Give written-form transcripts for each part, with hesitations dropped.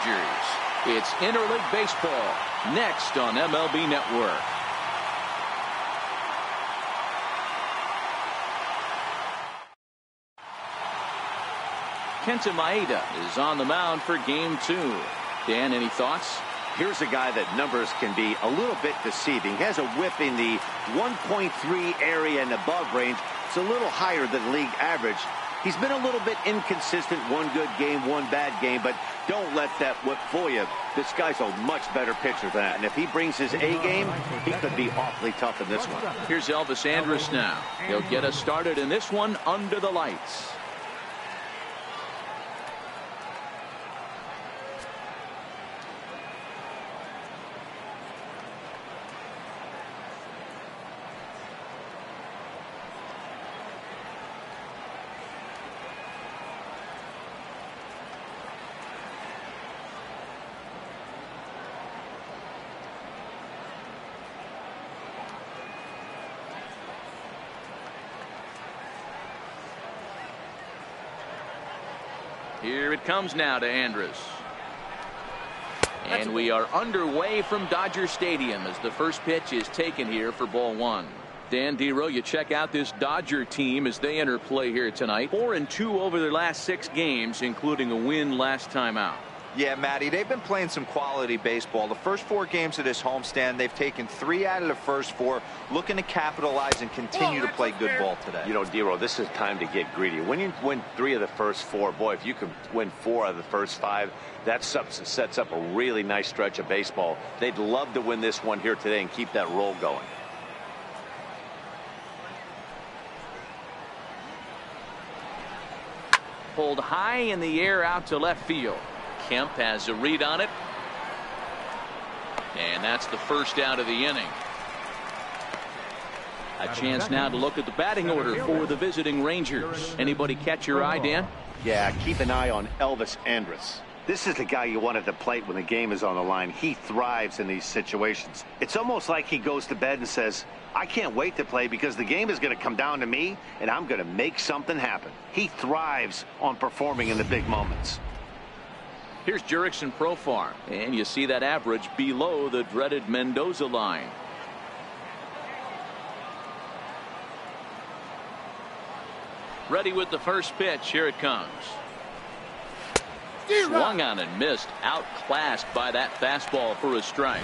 Dodgers. It's interleague baseball next on MLB Network. Kenta Maeda is on the mound for game 2. Dan, any thoughts? Here's a guy that numbers can be a little bit deceiving. He has a whip in the 1.3 area and above range. It's a little higher than league average. He's been a little bit inconsistent. One good game, one bad game, but don't let that whip fool you. This guy's a much better pitcher than that, and if he brings his A game, he could be awfully tough in this one. Here's Elvis Andrus now. He'll get us started in this one under the lights. Here it comes now to Andrus. And we are underway from Dodger Stadium as the first pitch is taken here for ball 1. Dan Dero, you check out this Dodger team as they enter play here tonight. 4-2 over their last 6 games, including a win last time out. Yeah, Matty, they've been playing some quality baseball. The first 4 games of this homestand, they've taken 3 out of the first 4, looking to capitalize and continue to play good ball today. You know, Dero, this is time to get greedy. When you win 3 of the first 4, boy, if you can win 4 of the first 5, that sets up a really nice stretch of baseball. They'd love to win this one here today and keep that roll going. Pulled high in the air out to left field. Kemp has a read on it. And that's the first out of the inning. A chance now to look at the batting order for the visiting Rangers. Anybody catch your eye, Dan? Yeah, keep an eye on Elvis Andrus. This is the guy you want at the plate when the game is on the line. He thrives in these situations. It's almost like he goes to bed and says, I can't wait to play because the game is going to come down to me and I'm going to make something happen. He thrives on performing in the big moments. Here's Jurickson Profar, and you see that average below the dreaded Mendoza line. Ready with the first pitch. Here it comes. Swung on and missed. Outclassed by that fastball for a strike.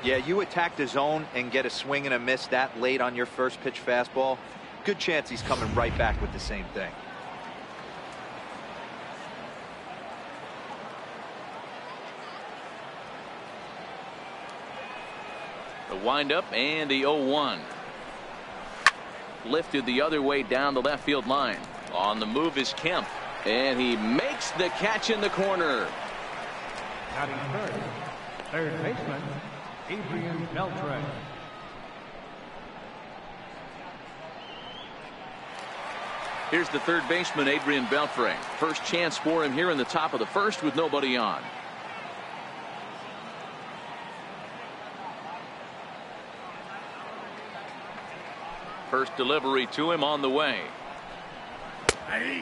Yeah, you attack the zone and get a swing and a miss that late on your first pitch fastball. Good chance he's coming right back with the same thing. The windup and the 0-1. Lifted the other way down the left field line. On the move is Kemp. And he makes the catch in the corner. Batting third baseman, Beltre. Here's the third baseman, Adrian Beltre. First chance for him here in the top of the first with nobody on. First delivery to him on the way.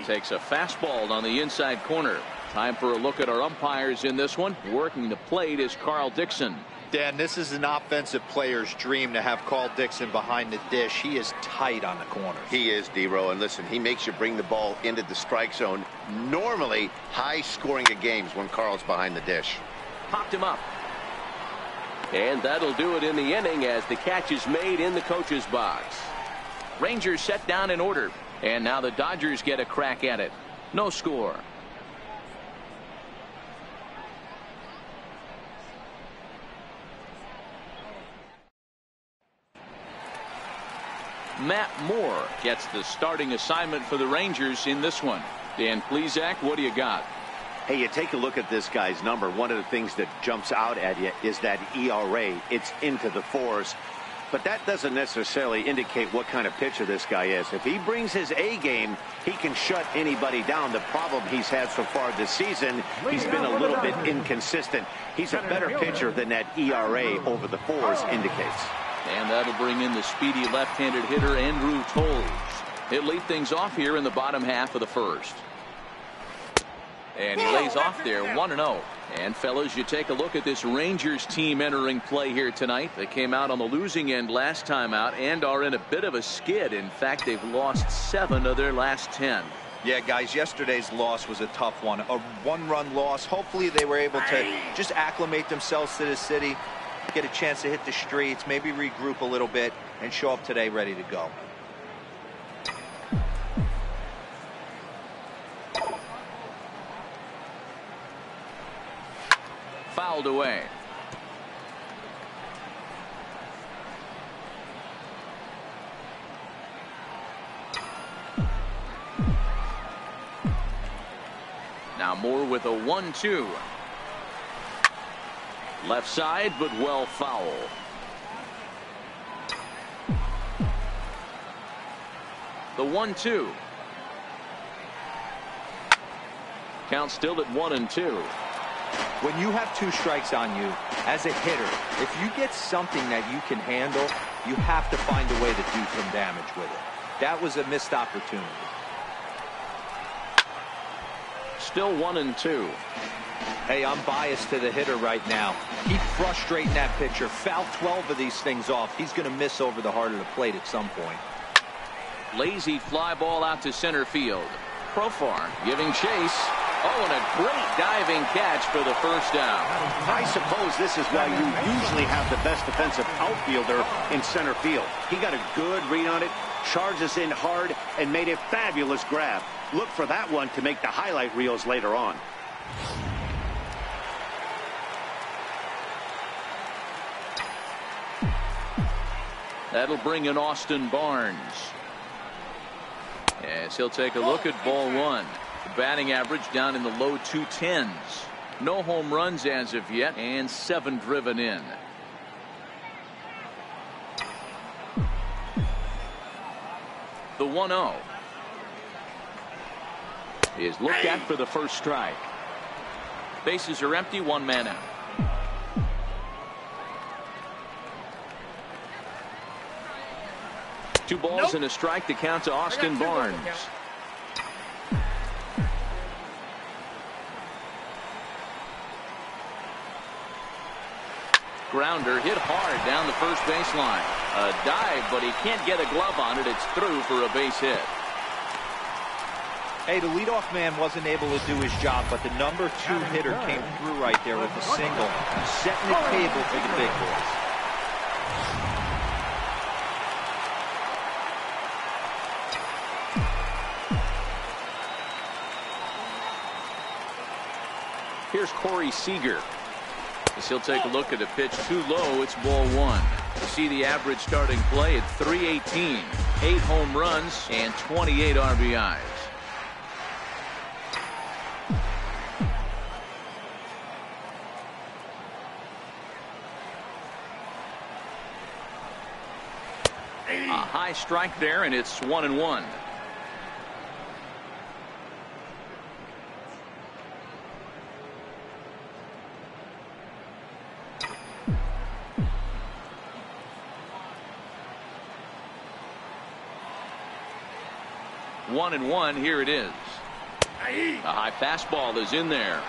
Takes a fastball on the inside corner. Time for a look at our umpires in this one. Working the plate is Carl Dixon. Dan, this is an offensive player's dream to have Carl Dixon behind the dish. He is tight on the corners. He is, Dero, and listen, he makes you bring the ball into the strike zone. Normally high scoring of games when Carl's behind the dish. Popped him up. And that'll do it in the inning as the catch is made in the coach's box. Rangers set down in order. And now the Dodgers get a crack at it. No score. Matt Moore gets the starting assignment for the Rangers in this one. Dan Plesac, what do you got? Hey, you take a look at this guy's number. One of the things that jumps out at you is that ERA. It's into the 4s. But that doesn't necessarily indicate what kind of pitcher this guy is. If he brings his A game, he can shut anybody down. The problem he's had so far this season, he's been a little bit inconsistent. He's a better pitcher than that ERA over the 4s indicates. And that'll bring in the speedy left-handed hitter Andrew Toles. He'll lead things off here in the bottom half of the first. And he lays off there 1-0. And fellas, you take a look at this Rangers team entering play here tonight. They came out on the losing end last time out and are in a bit of a skid. In fact, they've lost 7 of their last 10. Yeah, guys, yesterday's loss was a tough one. A one-run loss. Hopefully they were able to just acclimate themselves to the city, get a chance to hit the streets, maybe regroup a little bit, and show up today ready to go. Fouled away. Now Moore with a 1-2. Left side, but well foul. The 1-2. Count still at 1-2. When you have 2 strikes on you, as a hitter, if you get something that you can handle, you have to find a way to do some damage with it. That was a missed opportunity. Still 1-2. Hey, I'm biased to the hitter right now. Keep frustrating that pitcher. Foul 12 of these things off. He's going to miss over the heart of the plate at some point. Lazy fly ball out to center field. Profar giving chase. Oh, and a great diving catch for the first down. I suppose this is why you usually have the best defensive outfielder in center field. He got a good read on it, charges in hard, and made a fabulous grab. Look for that one to make the highlight reels later on. That'll bring in Austin Barnes. As he'll take a look at ball 1. The batting average down in the low 210s. No home runs as of yet, and 7 driven in. The 1-0 is looked at for the first strike. Bases are empty, 1 man out. Two balls and a strike to count to Austin Barnes. Grounder hit hard down the first baseline. A dive, but he can't get a glove on it. It's through for a base hit. Hey, the leadoff man wasn't able to do his job, but the number 2 hitter came through right there with a single, setting the table for the big boys. Here's Corey Seager. As he'll take a look at a pitch too low, it's ball 1. You see the average starting play at 318. 8 home runs and 28 RBIs. A high strike there, and it's 1-1. One and one. Here it is. A high fastball is in there.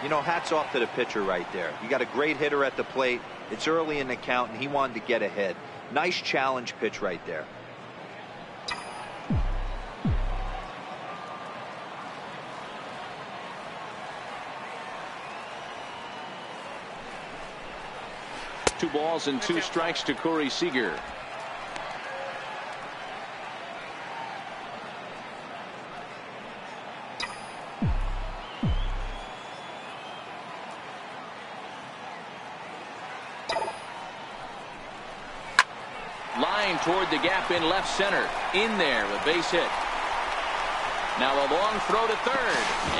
You know, hats off to the pitcher right there. You got a great hitter at the plate. It's early in the count, and he wanted to get ahead. Nice challenge pitch right there. Two balls and 2 strikes to Corey Seager. Line toward the gap in left center. In there, a base hit. Now a long throw to third.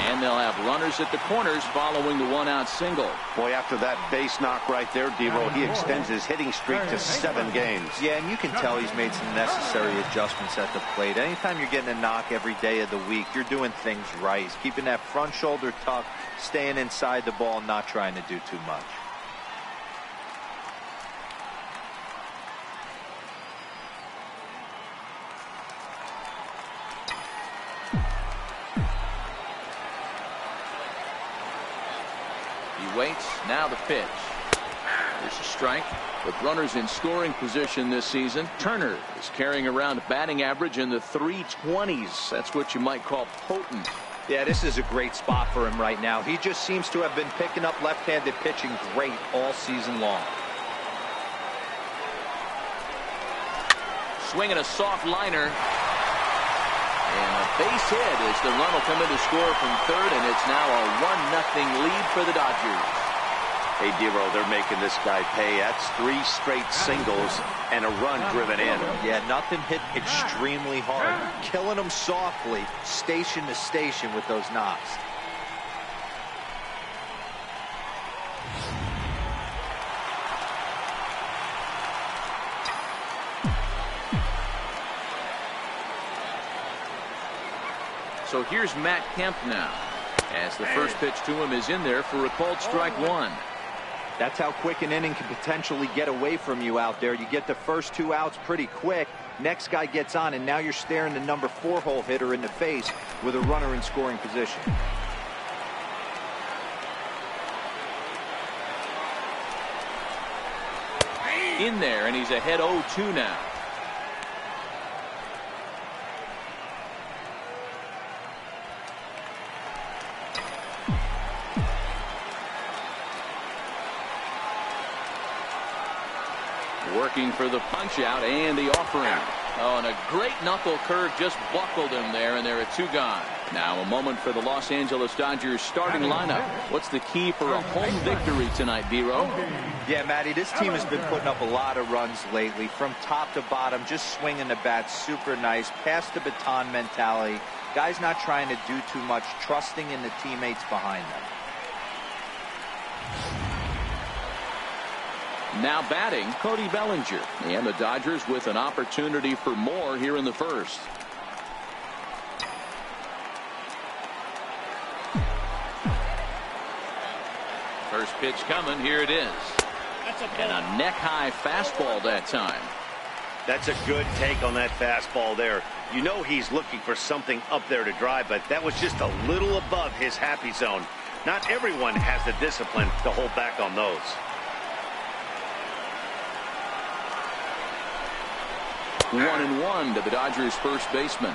And they'll have runners at the corners following the 1-out single. Boy, after that base knock right there, Devo, he extends his hitting streak to 7 games. Yeah, and you can tell he's made some necessary adjustments at the plate. Anytime you're getting a knock every day of the week, you're doing things right. He's keeping that front shoulder tucked, staying inside the ball, not trying to do too much. He waits. Now the pitch. There's a strike. With runners in scoring position this season, Turner is carrying around a batting average in the 320s. That's what you might call potent. Yeah, this is a great spot for him right now. He just seems to have been picking up left-handed pitching great all season long. Swinging a soft liner. And a base hit as the run will come in to score from third, and it's now a 1-0 lead for the Dodgers. Hey, Dero, they're making this guy pay. That's 3 straight singles and a run driven in. Yeah, nothing hit extremely hard. Killing him softly, station to station with those knocks. So here's Matt Kemp now, as the first pitch to him is in there for a called strike 1. That's how quick an inning can potentially get away from you out there. You get the first 2 outs pretty quick. Next guy gets on, and now you're staring the number 4 hole hitter in the face with a runner in scoring position. In there, and he's ahead 0-2 now. Working for the punch out and the offering. Oh, and a great knuckle curve just buckled him there, and there are 2 gone. Now a moment for the Los Angeles Dodgers starting lineup. What's the key for a home victory tonight, Dero? Yeah, Matty, this team has been putting up a lot of runs lately from top to bottom, just swinging the bat super nice, pass the baton mentality. Guys not trying to do too much, trusting in the teammates behind them. Now batting, Cody Bellinger. And the Dodgers with an opportunity for more here in the first. First pitch coming. Here it is. And a neck-high fastball that time. That's a good take on that fastball there. You know he's looking for something up there to drive, but that was just a little above his happy zone. Not everyone has the discipline to hold back on those. 1-1 to the Dodgers first baseman.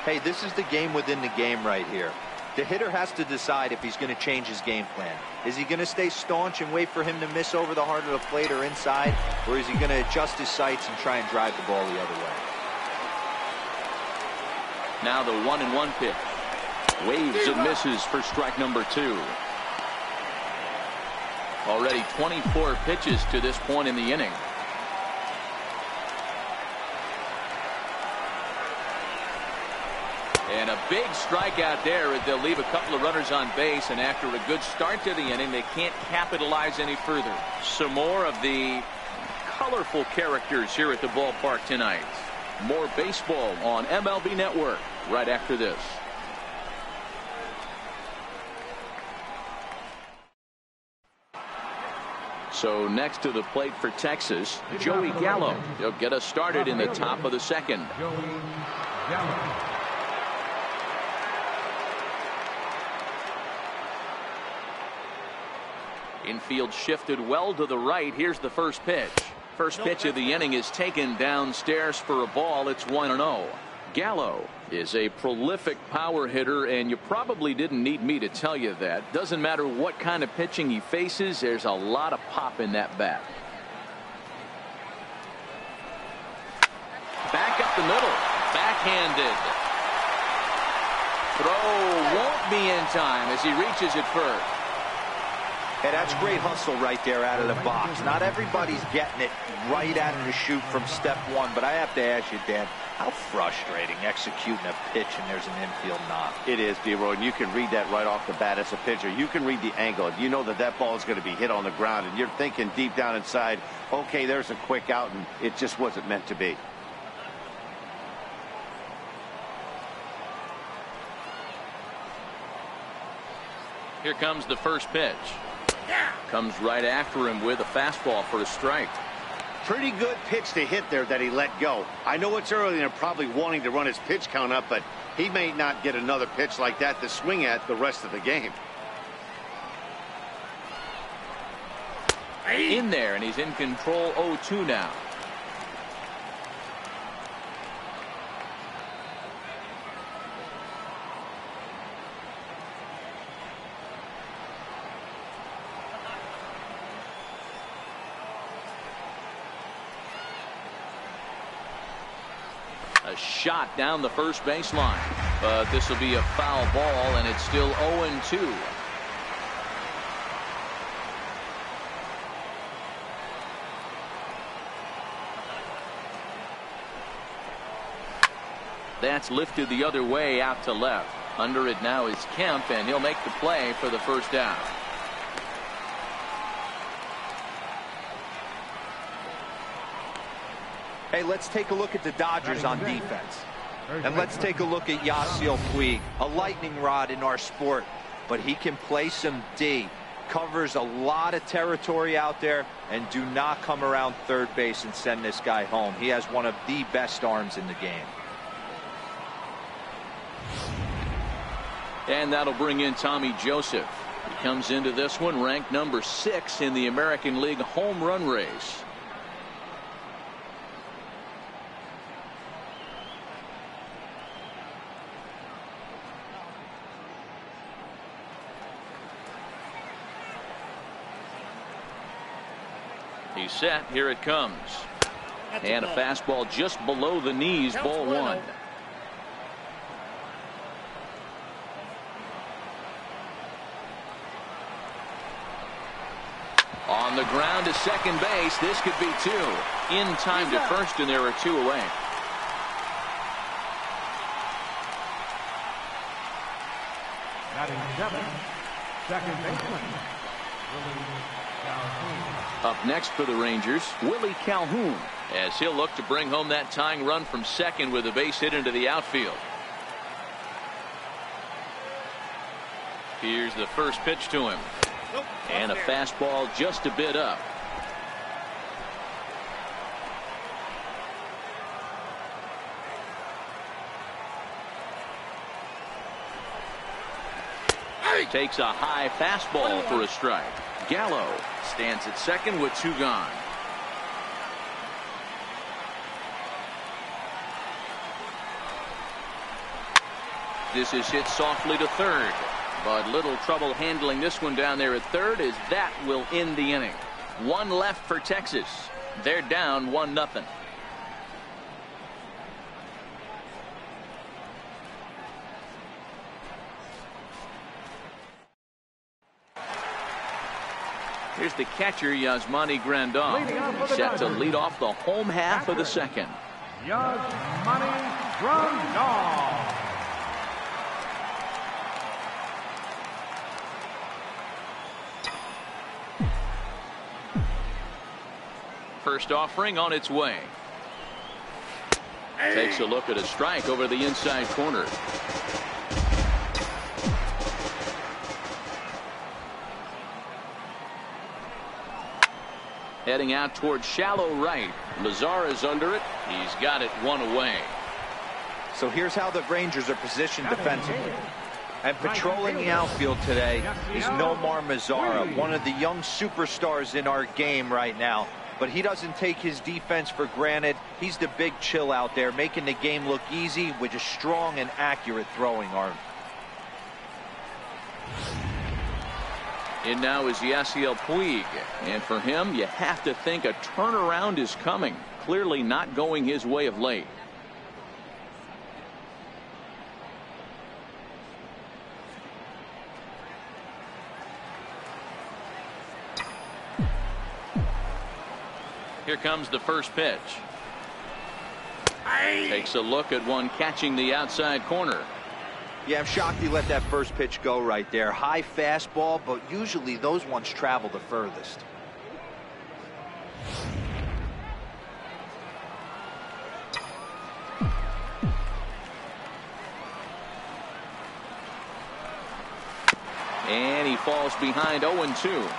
Hey, this is the game within the game right here. The hitter has to decide if he's going to change his game plan. Is he going to stay staunch and wait for him to miss over the heart of the plate or inside, or is he going to adjust his sights and try and drive the ball the other way? Now the 1-1 pitch. Waves and misses for strike number 2. Already 24 pitches to this point in the inning. And a big strikeout there as they'll leave a couple of runners on base, and after a good start to the inning, they can't capitalize any further. Some more of the colorful characters here at the ballpark tonight. More baseball on MLB Network right after this. So next to the plate for Texas, Joey Gallo. He'll get us started in the top of the second. Joey Gallo. Infield shifted well to the right. Here's the first pitch. First pitch of the inning is taken downstairs for a ball. It's 1-0. Gallo is a prolific power hitter, and you probably didn't need me to tell you that. Doesn't matter what kind of pitching he faces, there's a lot of pop in that bat. Back up the middle. Backhanded. Throw won't be in time as he reaches it first. Hey, that's great hustle right there out of the box. Not everybody's getting it right out of the chute from step 1, but I have to ask you, Dan, how frustrating executing a pitch and there's an infield knock. It is, D-Roy, and you can read that right off the bat as a pitcher. You can read the angle. You know that that ball is going to be hit on the ground, and you're thinking deep down inside, okay, there's a quick out, and it just wasn't meant to be. Here comes the first pitch. Comes right after him with a fastball for a strike. Pretty good pitch to hit there that he let go. I know it's early and they're probably wanting to run his pitch count up, but he may not get another pitch like that to swing at the rest of the game. in there, and he's in control. 0-2 now. A shot down the first baseline, but this will be a foul ball, and it's still 0-2. That's lifted the other way out to left. Under it now is Kemp, and he'll make the play for the first down. Hey, let's take a look at the Dodgers on defense. And let's take a look at Yasiel Puig, a lightning rod in our sport, but he can play some D. Covers a lot of territory out there, and do not come around third base and send this guy home. He has one of the best arms in the game. And that'll bring in Tommy Joseph. He comes into this one ranked number 6 in the American League home run race. He's set. Here it comes. And a fastball just below the knees. Ball 1. On the ground to second base. This could be 2. In time to first, and there are 2 away. Batting 7, second baseman. Up next for the Rangers, Willie Calhoun, as he'll look to bring home that tying run from second with a base hit into the outfield. Here's the first pitch to him. And a fastball just a bit up. Takes a high fastball for a strike. Gallo stands at second with 2 gone. This is hit softly to third, but little trouble handling this one down there at third, as that will end the inning. 1 left for Texas. They're down 1-0. Here's the catcher, Yasmani Grandal, set to lead off the home half of the second. Yasmani Grandal. First offering on its way. Takes a look at a strike over the inside corner. Heading out towards shallow right. Lazar is under it. He's got it 1 away. So here's how the Rangers are positioned defensively. And patrolling the outfield today is Nomar Mazara, one of the young superstars in our game right now. But he doesn't take his defense for granted. He's the big chill out there, making the game look easy with a strong and accurate throwing arm. In now is Yasiel Puig, and for him you have to think a turnaround is coming. Clearly not going his way of late. Here comes the first pitch. Takes a look at one catching the outside corner. Yeah, I'm shocked he let that first pitch go right there. High fastball, but usually those ones travel the furthest. And he falls behind 0-2.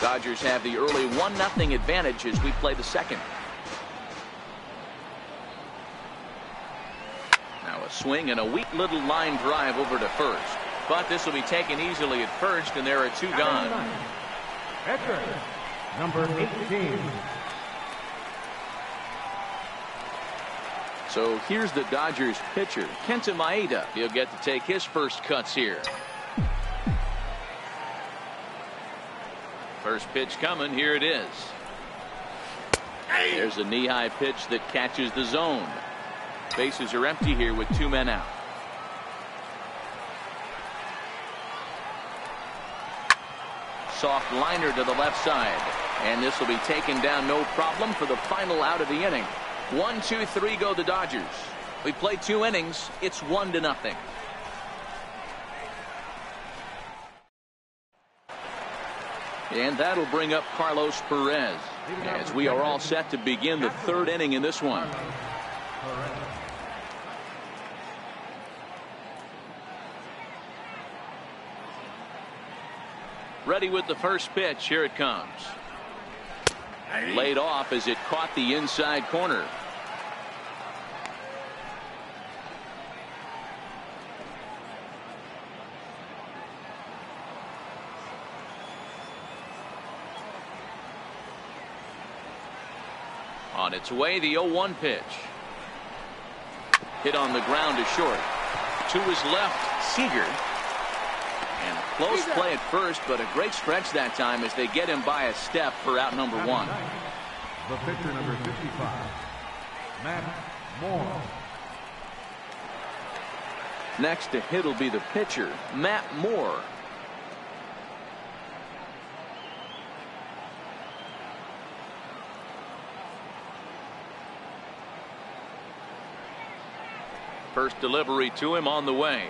Dodgers have the early 1-0 advantage as we play the second. Now a swing and a weak little line drive over to first. But this will be taken easily at first, and there are two gone. Beltre, number 18. So here's the Dodgers pitcher, Kenta Maeda. He'll get to take his first cuts here. First pitch coming. Here it is. There's a knee-high pitch that catches the zone. Bases are empty here with two men out. Soft liner to the left side. And this will be taken down no problem for the final out of the inning. 1, 2, 3 go the Dodgers. We played 2 innings. It's 1-0. And that'll bring up Carlos Perez as we are all set to begin the 3rd inning in this one. Ready with the first pitch. Here it comes. Laid off as it caught the inside corner. On its way, the 0-1 pitch. Hit on the ground to short. To his left, Seager. And close play at first, but a great stretch that time as they get him by a step for out number 1. The pitcher, number 55, Matt Moore. Next to hit will be the pitcher, Matt Moore. First delivery to him on the way.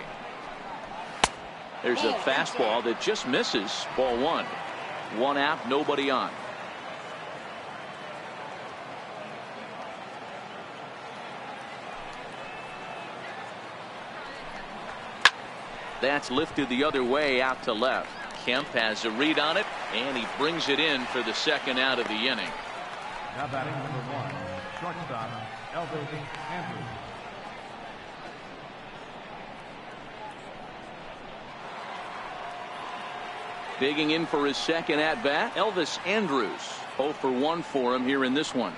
There's a fastball that just misses. Ball 1. 1 out, nobody on. That's lifted the other way out to left. Kemp has a read on it, and he brings it in for the 2nd out of the inning. Now batting number 1, shortstop, Elvis Andrews. Digging in for his 2nd at bat, Elvis Andrews. 0 for 1 for him here in this one.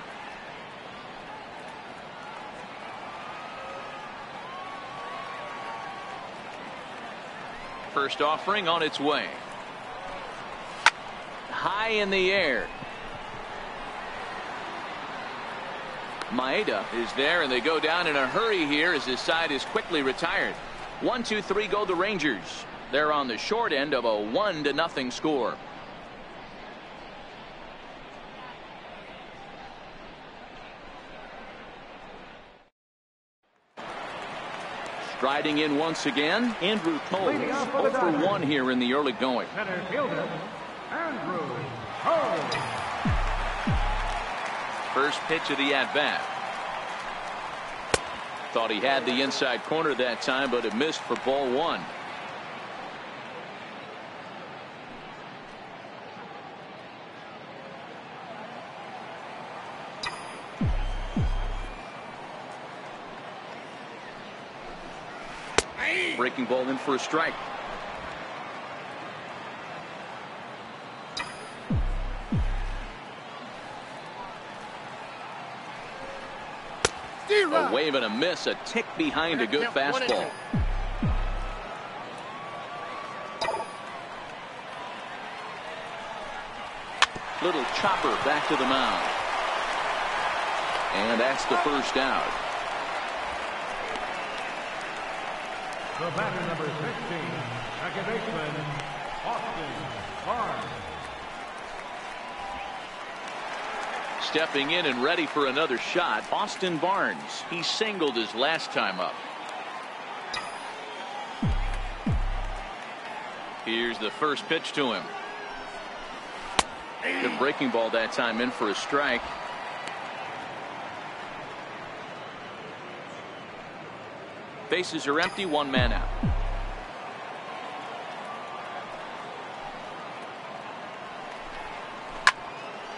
First offering on its way. High in the air. Maeda is there, and they go down in a hurry here as his side is quickly retired. 1, 2, 3 go the Rangers. They're on the short end of a 1-0 score. Striding in once again, Andrew Cole. 0 for 1 here in the early going. Center fielder, Andrew Cole. First pitch of the at-bat. Thought he had the inside corner that time, but it missed for ball 1. Breaking ball in for a strike. A wave and a miss, a tick behind a good fastball. Little chopper back to the mound. And that's the first out. The batter, number 16, second baseman, Austin Barnes. Stepping in and ready for another shot, Austin Barnes. He singled his last time up. Here's the first pitch to him. Good breaking ball that time, in for a strike. Bases are empty, 1 man out.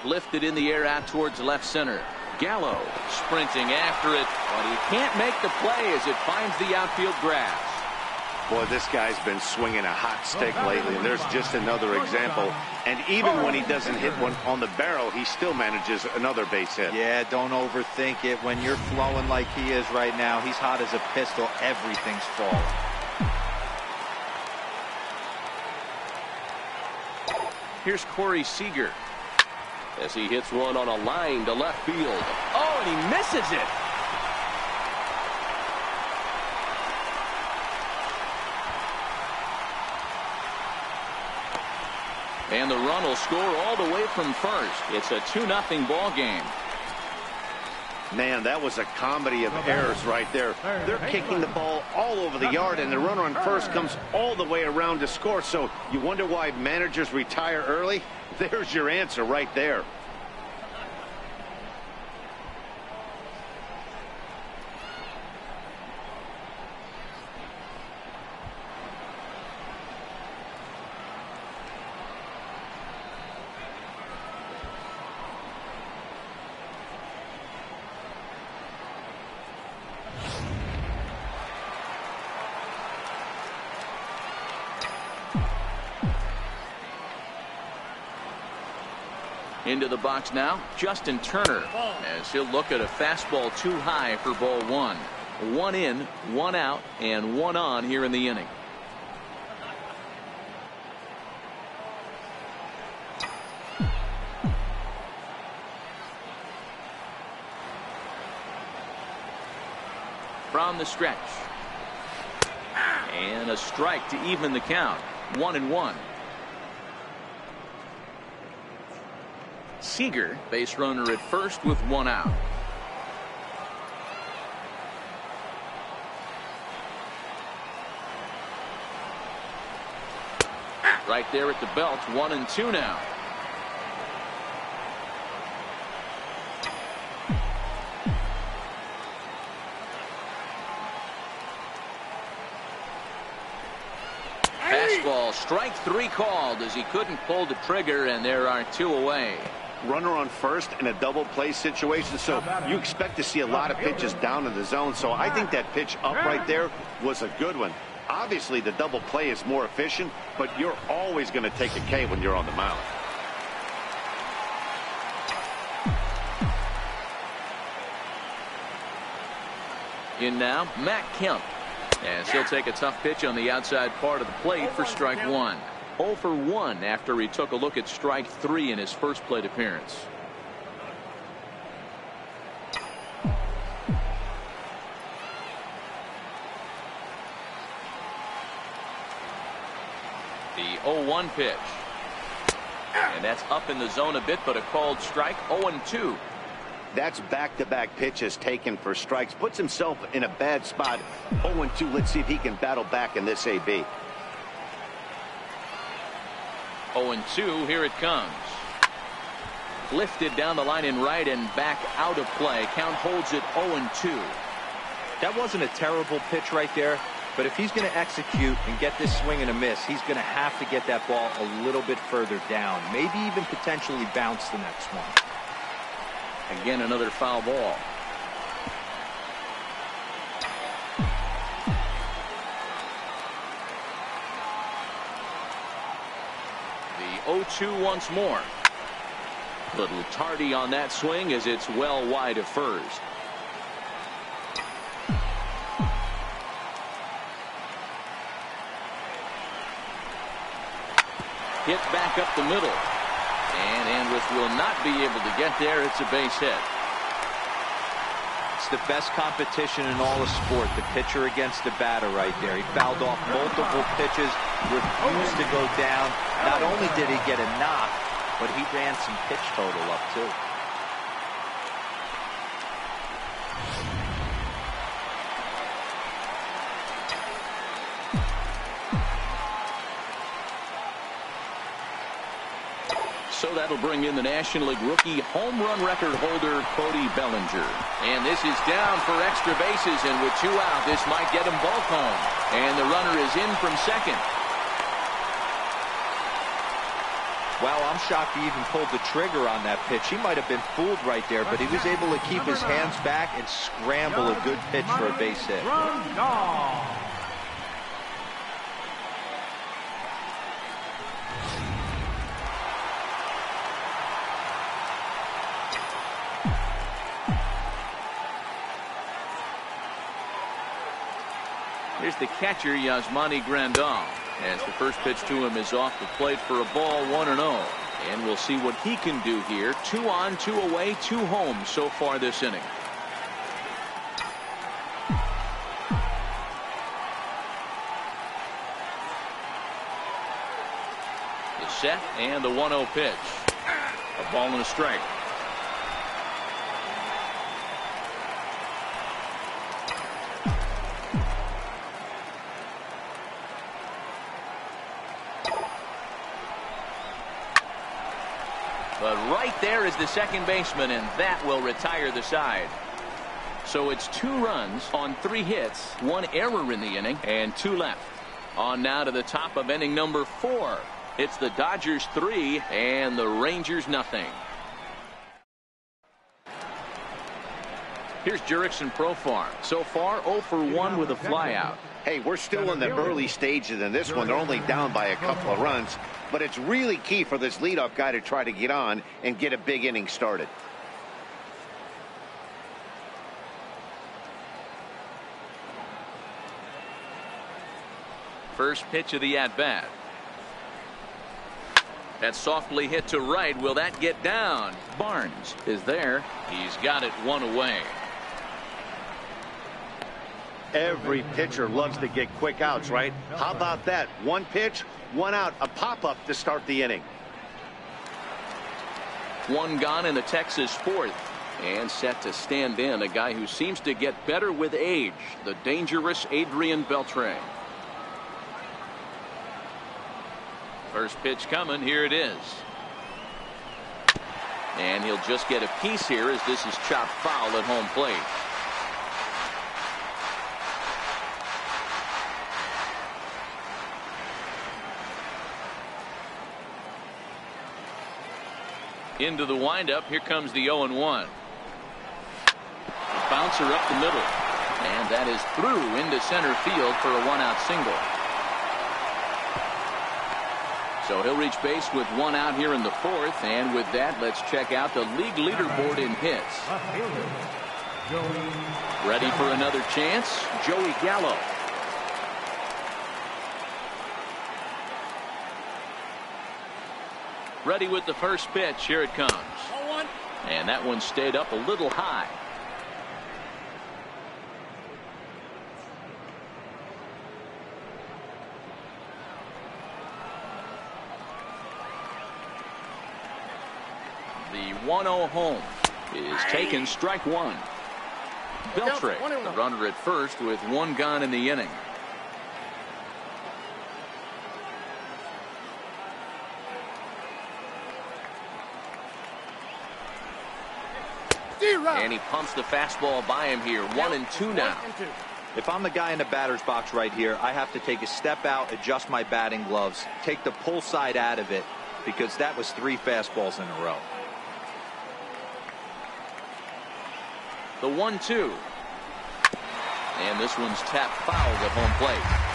Lifted in the air out towards left center. Gallo sprinting after it, but he can't make the play as it finds the outfield grass. Boy, this guy's been swinging a hot stick lately, and there's just another example. And even when he doesn't hit one on the barrel, he still manages another base hit. Yeah, don't overthink it. When you're flowing like he is right now, he's hot as a pistol. Everything's falling. Here's Corey Seager as he hits one on a line to left field. Oh, and he misses it. And the run will score all the way from first. It's a 2-0 ball game. Man, that was a comedy of errors right there. They're kicking the ball all over the yard, and the runner on first comes all the way around to score. So you wonder why managers retire early? There's your answer right there. Into the box now, Justin Turner, as he'll look at a fastball too high for ball one. 1 in, 1 out, and 1 on here in the inning. From the stretch. And a strike to even the count. 1-1. Seager, base runner at first with 1 out. Right there at the belt, 1-2 now. Fastball, strike 3 called as he couldn't pull the trigger, and there are 2 away. Runner on first in a double play situation, so you expect to see a lot of pitches down in the zone. So I think that pitch up right there was a good one. Obviously the double play is more efficient, but you're always going to take a K when you're on the mound. In now, Matt Kemp, as he'll take a tough pitch on the outside part of the plate for strike 1. 0 for 1 after he took a look at strike 3 in his first plate appearance. The 0-1 pitch. And that's up in the zone a bit, but a called strike. 0-2. That's back-to-back pitches taken for strikes. Puts himself in a bad spot. 0-2. Let's see if he can battle back in this AB. 0-2, here it comes. Lifted down the line in right and back out of play. Count holds it 0-2. That wasn't a terrible pitch right there, but if he's going to execute and get this swing and a miss, he's going to have to get that ball a little bit further down. Maybe even potentially bounce the next one. Again, another foul ball. The 0-2 once more. Little tardy on that swing as it's well wide of first. Hit back up the middle. And Andrus will not be able to get there. It's a base hit. It's the best competition in all of sport, the pitcher against the batter right there. He fouled off multiple pitches, refused to go down. Not only did he get a knock, but he ran some pitch total up too. So that'll bring in the National League rookie home run record holder Cody Bellinger. And this is down for extra bases, and with 2 out, this might get them both home. And the runner is in from second. Wow, I'm shocked he even pulled the trigger on that pitch. He might have been fooled right there, but he was able to keep his hands back and scramble a good pitch for a base hit. Here's the catcher, Yasmani Grandal, as the first pitch to him is off the plate for a ball, 1-0. And we'll see what he can do here. 2 on, 2 away, 2 home so far this inning. The set and the 1-0 pitch. A ball and a strike. But right there is the second baseman, and that will retire the side. So it's 2 runs on 3 hits, 1 error in the inning, and 2 left. On now to the top of inning number 4. It's the Dodgers 3 and the Rangers nothing. Here's Jurickson Profar. So far 0 for 1 with a flyout. Hey, we're still in the early stages in this one. They're only down by a couple of runs, but it's really key for this leadoff guy to try to get on and get a big inning started. First pitch of the at-bat. That's softly hit to right. Will that get down? Barnes is there. He's got it 1 away. Every pitcher loves to get quick outs, right? How about that? 1 pitch, 1 out, a pop-up to start the inning. 1 gone in the Texas 4th. And set to stand in a guy who seems to get better with age, the dangerous Adrian Beltre. First pitch coming. Here it is. And he'll just get a piece here as this is chopped foul at home plate. Into the windup. Here comes the 0-1. Bouncer up the middle. And that is through into center field for a 1-out single. So he'll reach base with 1 out here in the 4th. And with that, let's check out the league leaderboard in hits. Ready for another chance? Joey Gallo. Ready with the first pitch. Here it comes. And that one stayed up a little high. The 1-0 home is taken, strike 1. Beltre, the runner at first with 1 gone in the inning. And he pumps the fastball by him here. 1-2 now. If I'm the guy in the batter's box right here, I have to take a step out, adjust my batting gloves, take the pull side out of it, because that was 3 fastballs in a row. The 1-2. And this one's tapped foul at home plate.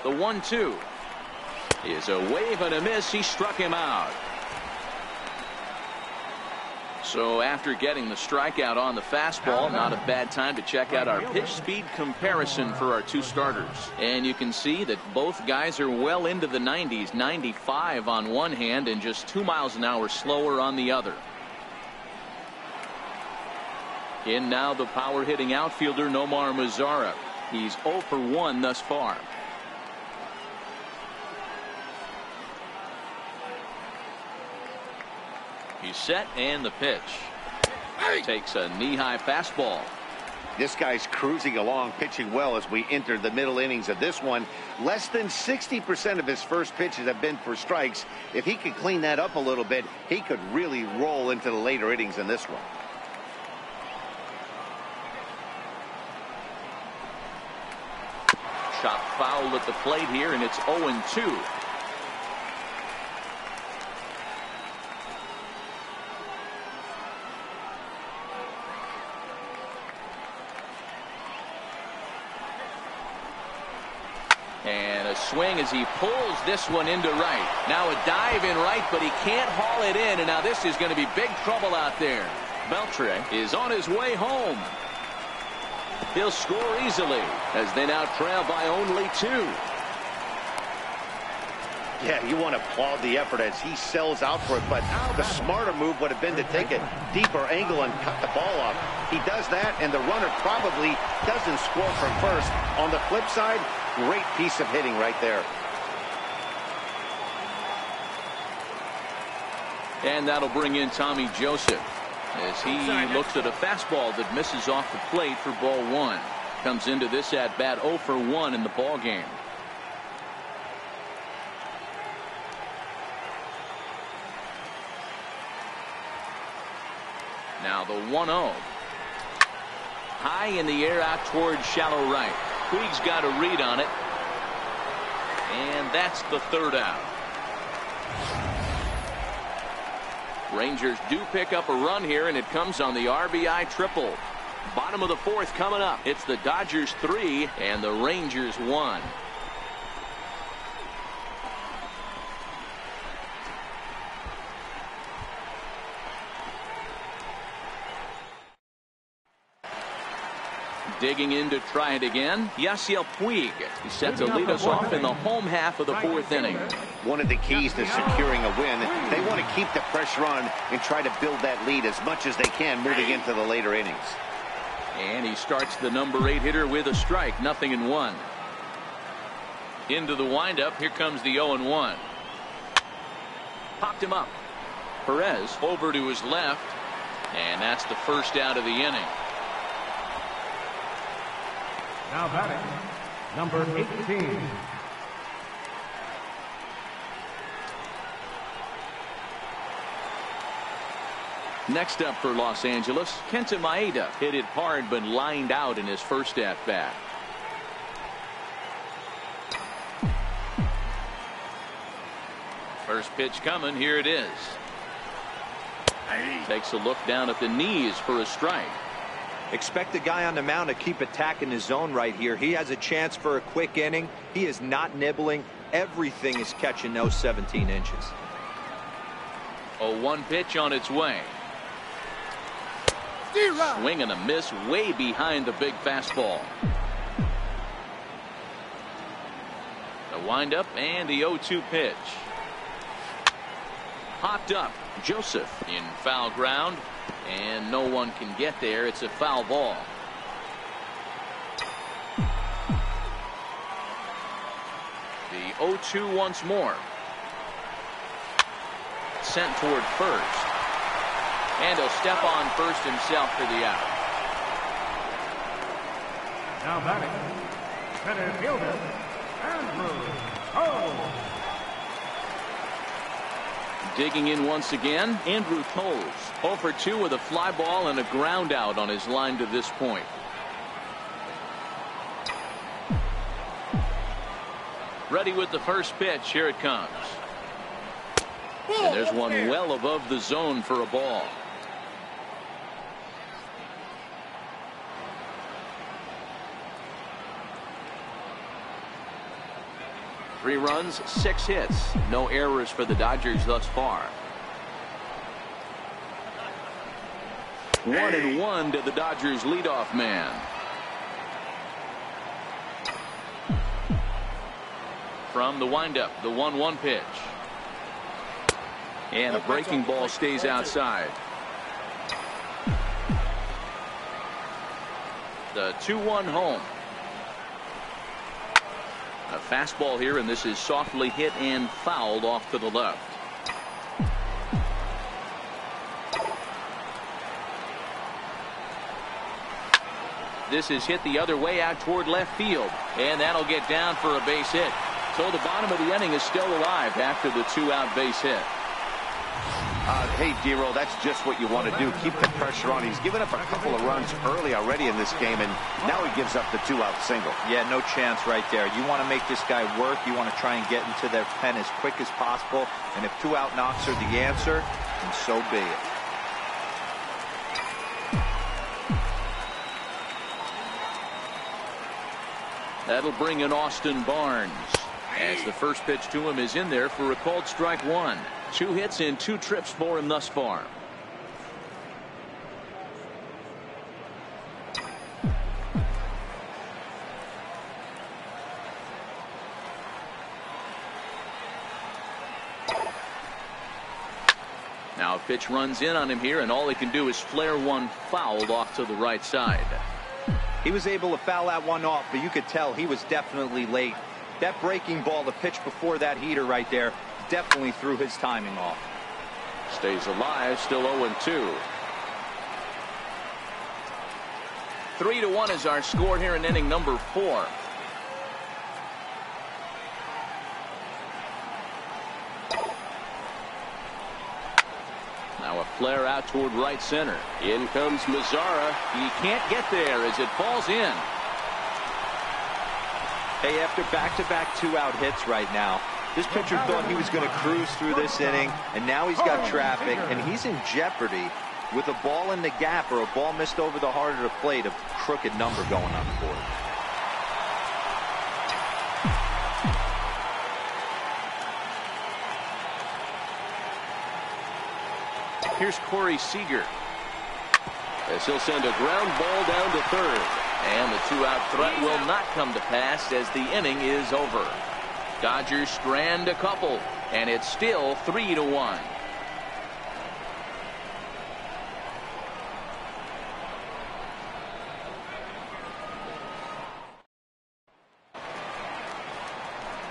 The 1-2 is a wave and a miss. He struck him out. So after getting the strikeout on the fastball, not a bad time to check out our pitch speed comparison for our 2 starters. And you can see that both guys are well into the 90s, 95 on one hand and just 2 miles an hour slower on the other. In now the power hitting outfielder Nomar Mazara. He's 0 for 1 thus far. He's set, and the pitch. Takes a knee-high fastball. This guy's cruising along, pitching well as we enter the middle innings of this one. Less than 60% of his first pitches have been for strikes. If he could clean that up a little bit, he could really roll into the later innings in this one. Shot foul at the plate here, and it's 0-2. swing as he pulls this one into right. Now a dive in right, but he can't haul it in, and now this is going to be big trouble out there. Beltre is on his way home. He'll score easily as they now trail by only 2. Yeah, you want to applaud the effort as he sells out for it, but the smarter move would have been to take a deeper angle and cut the ball off. He does that, and the runner probably doesn't score from first. On the flip side, great piece of hitting right there. And that'll bring in Tommy Joseph as he looks at a fastball that misses off the plate for ball 1. Comes into this at bat 0 for 1 in the ball game. Now the 1-0. High in the air out towards shallow right. Puig's got a read on it. And that's the 3rd out. Rangers do pick up a run here, and it comes on the RBI triple. Bottom of the 4th coming up. It's the Dodgers 3 and the Rangers 1. Digging in to try it again, Yasiel Puig. He's set to lead us off in the home half of the 4th inning. One of the keys to securing a win, they want to keep the pressure on and try to build that lead as much as they can moving into the later innings. And he starts the number 8 hitter with a strike, 0-1. Into the windup, here comes the 0-1. Popped him up. Perez over to his left, and that's the 1st out of the inning. Now batting, number 18. Next up for Los Angeles, Kenta Maeda hit it hard but lined out in his first at bat. First pitch coming, here it is. Takes a look down at the knees for a strike. Expect the guy on the mound to keep attacking his zone right here. He has a chance for a quick inning. He is not nibbling. Everything is catching those 17 inches. A 1 pitch on its way. Swing and a miss way behind the big fastball. The windup and the 0-2 pitch. Popped up. Joseph in foul ground. And no one can get there. It's a foul ball. The 0-2 once more. Sent toward first. And he'll step on first himself for the out. Now batting, center fielder, Andrew Toles. Digging in once again, Andrew Toles. 0 for 2 with a fly ball and a ground out on his line to this point. Ready with the first pitch. Here it comes. And there's one well above the zone for a ball. Three runs, 6 hits. No errors for the Dodgers thus far. 1-1 to the Dodgers leadoff man. From the windup, the 1-1 pitch. And a breaking ball stays outside. The 2-1 home. A fastball here, and this is softly hit and fouled off to the left. This is hit the other way out toward left field, and that'll get down for a base hit. So the bottom of the inning is still alive after the 2-out base hit. Hey, D-Roll, that's just what you want to do. Keep the pressure on. He's given up a couple of runs early already in this game, and now he gives up the 2-out single. Yeah, no chance right there. You want to make this guy work. You want to try and get into their pen as quick as possible. And if 2-out knocks are the answer, then so be it. That'll bring in Austin Barnes. As the first pitch to him is in there for a called strike one. 2 hits in 2 trips for him thus far. Now a pitch runs in on him here, and all he can do is flare one fouled off to the right side. He was able to foul that one off, but you could tell he was definitely late. That breaking ball, the pitch before that heater right there, definitely threw his timing off. Stays alive, still 0-2. 3-1 is our score here in inning number 4. Now a flare out toward right center. In comes Mazzara. He can't get there as it falls in. Hey, after back-to-back 2-out hits right now, this pitcher thought he was going to cruise through this inning, and now he's got traffic, and he's in jeopardy with a ball in the gap or a ball missed over the heart of the plate, a crooked number going on the board. Here's Corey Seager, as he'll send a ground ball down to third. And the 2-out threat will not come to pass as the inning is over. Dodgers strand a couple, and it's still 3-1.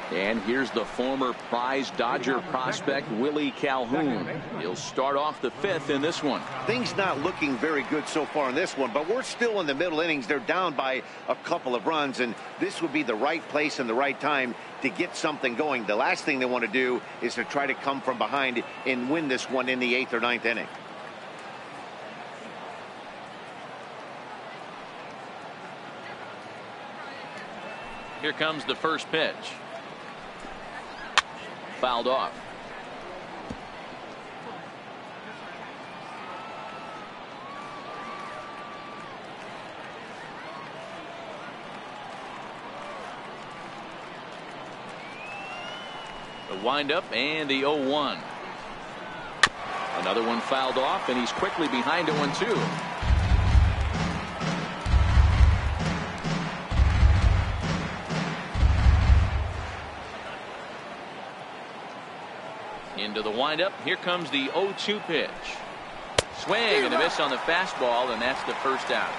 And here's the former prize Dodger prospect Willie Calhoun. He'll start off the 5th in this one. Things not looking very good so far in this one, but we're still in the middle innings. They're down by a couple of runs, and this would be the right place and the right time to get something going. The last thing they want to do is to try to come from behind and win this one in the 8th or 9th inning. Here comes the first pitch. Fouled off. The windup and the 0-1. Another one fouled off, and he's quickly behind 0-2. Into the windup. Here comes the 0-2 pitch. Swing and a miss on the fastball, and that's the first out.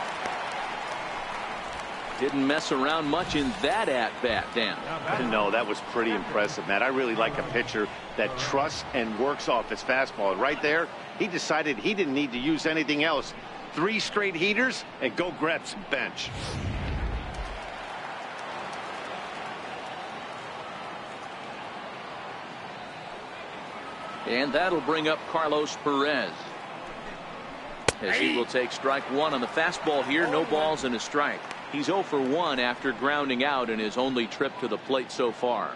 Didn't mess around much in that at-bat, Dan. No, that was pretty impressive, Matt. I really like a pitcher that trusts and works off his fastball. Right there, he decided he didn't need to use anything else. 3 straight heaters and go grab some bench. And that'll bring up Carlos Perez, as he will take strike one on the fastball here. No balls and a strike. He's 0 for 1 after grounding out in his only trip to the plate so far.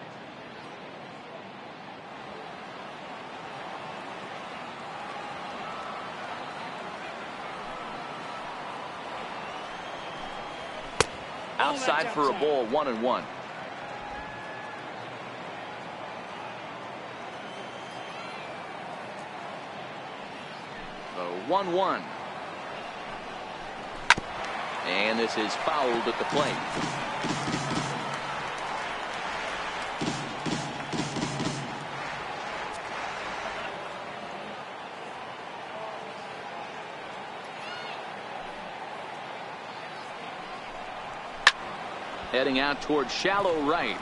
Outside for a ball, 1-1. The 1-1. And this is fouled at the plate. Heading out towards shallow right.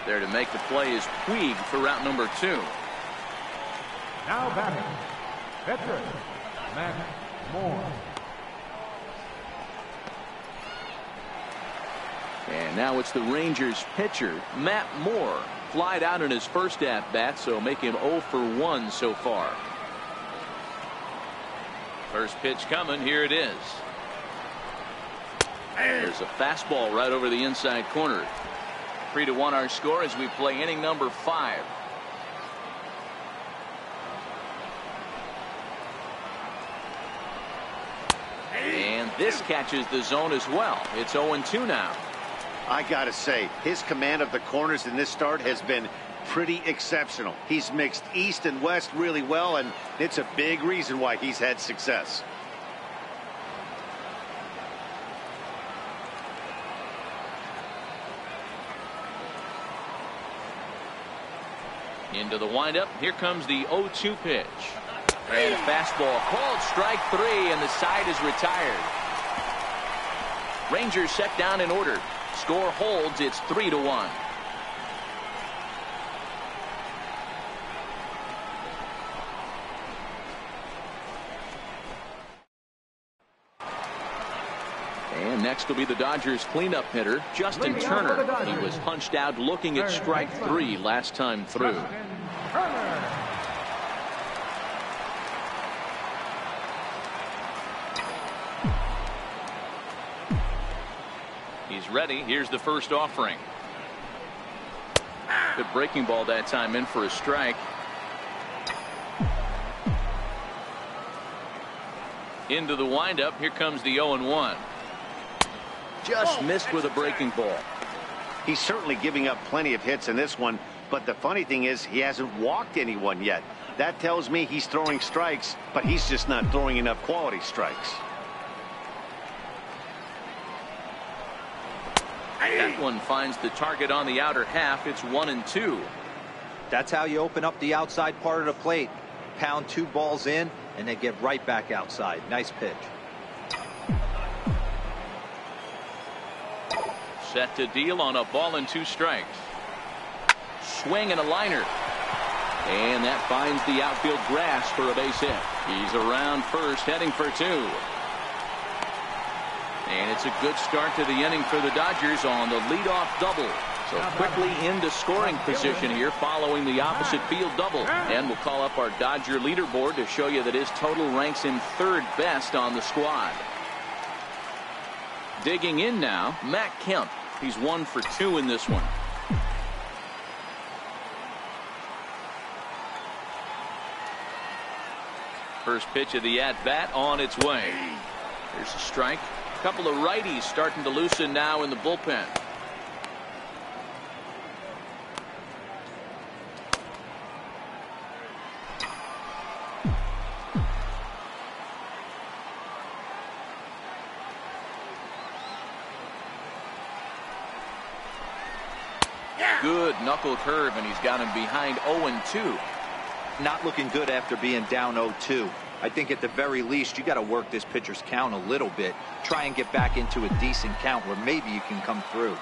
There to make the play is Puig for route number 2. Now batting, Beltre, Matt Moore. And now it's the Rangers pitcher, Matt Moore. Flied out in his first at-bat, so make him 0 for 1 so far. First pitch coming. Here it is. There's a fastball right over the inside corner. 3-1 our score as we play inning number 5. And this catches the zone as well. It's 0-2 now. I gotta say, his command of the corners in this start has been pretty exceptional. He's mixed east and west really well, and it's a big reason why he's had success. Into the windup. Here comes the 0-2 pitch. And a fastball called strike 3, and the side is retired. Rangers set down in order. Score holds. It's 3-1. And next will be the Dodgers cleanup hitter, Justin Turner. He was punched out looking at strike 3 last time through. He's ready. Here's the first offering. Good breaking ball that time, in for a strike. Into the windup. Here comes the 0-1. Just missed with a breaking ball. He's certainly giving up plenty of hits in this one, but the funny thing is he hasn't walked anyone yet. That tells me he's throwing strikes, but he's just not throwing enough quality strikes. That one finds the target on the outer half. It's 1-2. That's how you open up the outside part of the plate. Pound 2 balls in, and they get right back outside. Nice pitch. Set to deal on a ball and 2 strikes. Swing and a liner. And that finds the outfield grass for a base hit. He's around first, heading for 2. And it's a good start to the inning for the Dodgers on the leadoff double. So quickly into scoring position here following the opposite field double. And we'll call up our Dodger leaderboard to show you that his total ranks him 3rd best on the squad. Digging in now, Matt Kemp. He's 1 for 2 in this one. First pitch of the at-bat on its way. There's a strike. A couple of righties starting to loosen now in the bullpen. Good knuckle curve, and he's got him behind 0-2. Not looking good after being down 0-2. I think at the very least you got to work this pitcher's count a little bit. Try and get back into a decent count where maybe you can come through.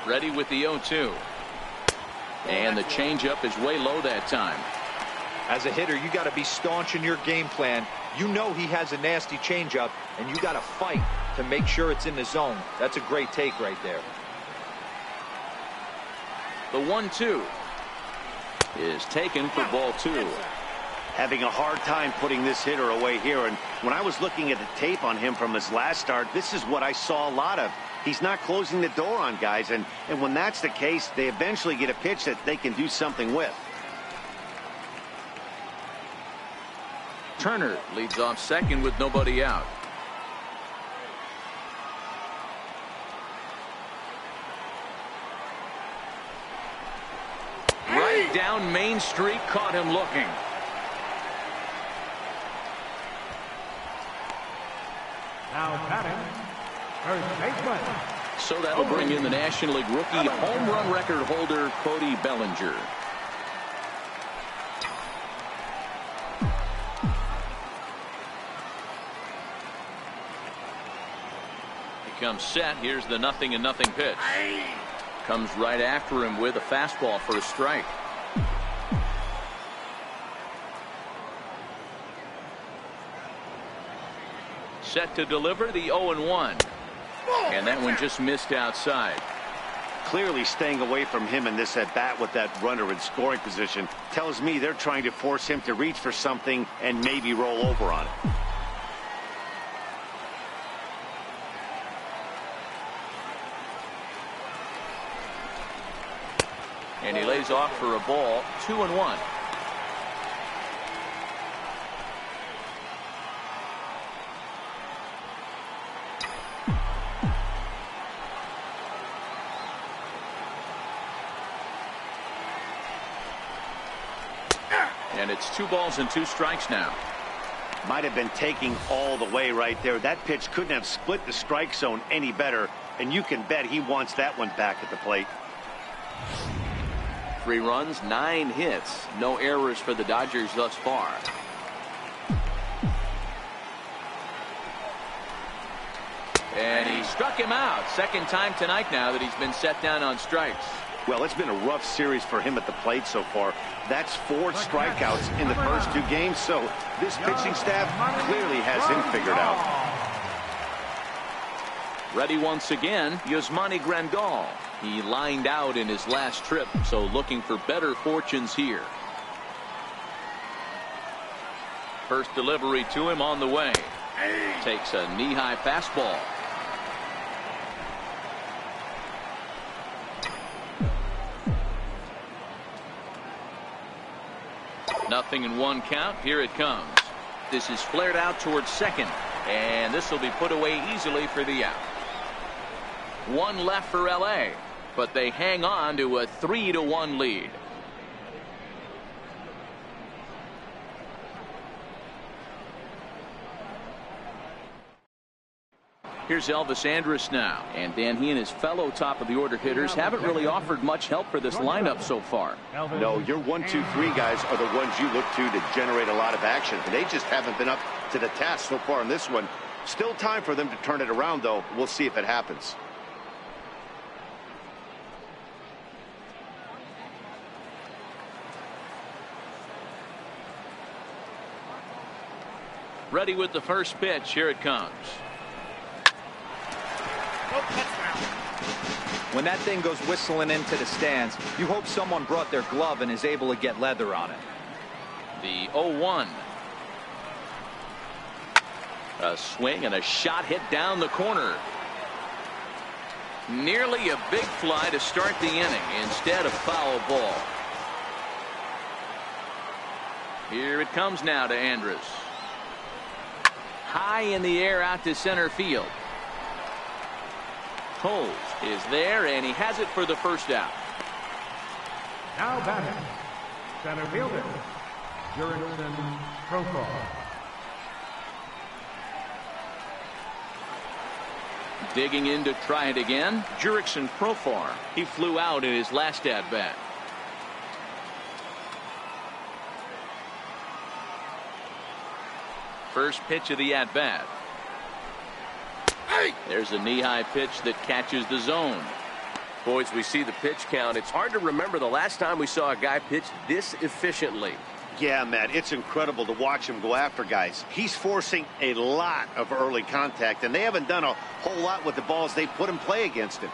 Ready with the 0-2. And the changeup is way low that time. As a hitter, you got to be staunch in your game plan. You know he has a nasty changeup, and you got to fight to make sure it's in the zone. That's a great take right there. The 1-2 is taken for ball 2. Having a hard time putting this hitter away here, and when I was looking at the tape on him from his last start, this is what I saw a lot of. He's not closing the door on guys, and when that's the case, they eventually get a pitch that they can do something with. Turner leads off second with nobody out. Right down Main Street, caught him looking. Now batting, first baseman. So that'll bring in the National League rookie home run record holder Cody Bellinger. Comes set. Here's the 0-0 pitch. Comes right after him with a fastball for a strike. Set to deliver the 0-1. And that one just missed outside. Clearly staying away from him in this at bat with that runner in scoring position tells me they're trying to force him to reach for something and maybe roll over on it. And he lays off for a ball. 2-1. And it's 2 balls and 2 strikes now. Might have been taking all the way right there. That pitch couldn't have split the strike zone any better, and you can bet he wants that one back at the plate. 3 runs, 9 hits, no errors for the Dodgers thus far. And he struck him out. Second time tonight now that he's been set down on strikes. Well, it's been a rough series for him at the plate so far. That's 4 strikeouts in the first 2 games, so this pitching staff clearly has him figured out. Ready once again, Yasmani Grandal. He lined out in his last trip, so looking for better fortunes here. First delivery to him on the way. Takes a knee-high fastball. Nothing in 1 count. Here it comes. This is flared out towards second, and this will be put away easily for the out. 1 left for LA, but they hang on to a 3-1 lead. Here's Elvis Andrus now, and Dan, he and his fellow top of the order hitters haven't really offered much help for this lineup so far. No, your 1, 2, 3 guys are the ones you look to generate a lot of action. They just haven't been up to the task so far in this one. Still time for them to turn it around, though. We'll see if it happens. Ready with the first pitch. Here it comes. When that thing goes whistling into the stands, you hope someone brought their glove and is able to get leather on it. The 0-1. A swing and a shot hit down the corner. Nearly a big fly to start the inning. Instead, a foul ball. Here it comes now to Andrus. High in the air out to center field. Coles is there, and he has it for the first out. Now batting, center fielder, Jurickson Profar. Digging in to try it again, Jurickson Profar. He flew out in his last at-bat. First pitch of the at-bat. There's a knee-high pitch that catches the zone. Boys, we see the pitch count. It's hard to remember the last time we saw a guy pitch this efficiently. Yeah, Matt, it's incredible to watch him go after guys. He's forcing a lot of early contact, and they haven't done a whole lot with the balls they put in play against him.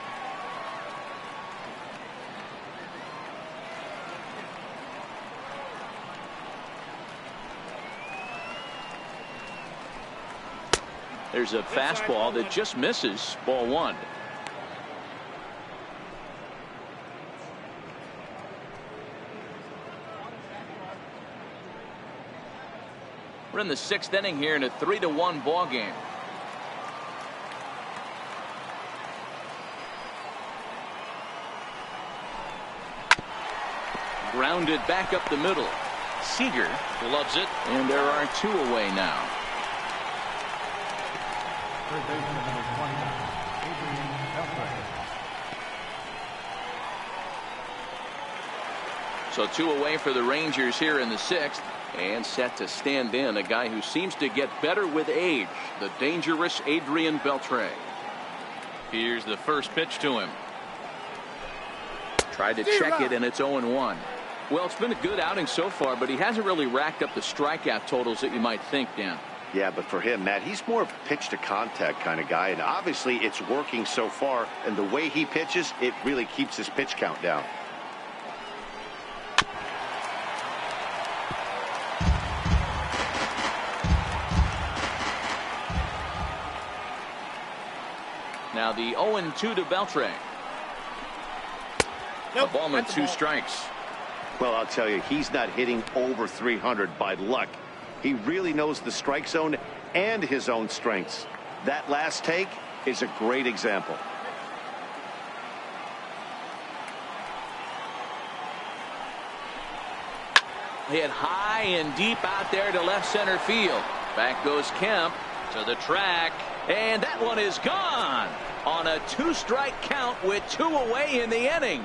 There's a fastball that just misses. Ball 1. We're in the 6th inning here in a 3-1 ball game. Grounded back up the middle. Seager loves it, and there are 2 away now. Third baseman number 20, Beltre. So 2 away for the Rangers here in the 6th, and set to stand in a guy who seems to get better with age, the dangerous Adrian Beltre. Here's the first pitch to him. Tried to check it, and it's 0-1. Well, it's been a good outing so far, but he hasn't really racked up the strikeout totals that you might think, Dan. Yeah, but for him, Matt, he's more of a pitch to contact kind of guy, and obviously it's working so far, and the way he pitches, it really keeps his pitch count down. Now the 0-2 to Beltre. A ball and 2 strikes. Well, I'll tell you, he's not hitting over 300 by luck. He really knows the strike zone and his own strengths. That last take is a great example. hit high and deep out there to left center field. Back goes Kemp to the track, and that one is gone on a 2-strike count with 2 away in the inning.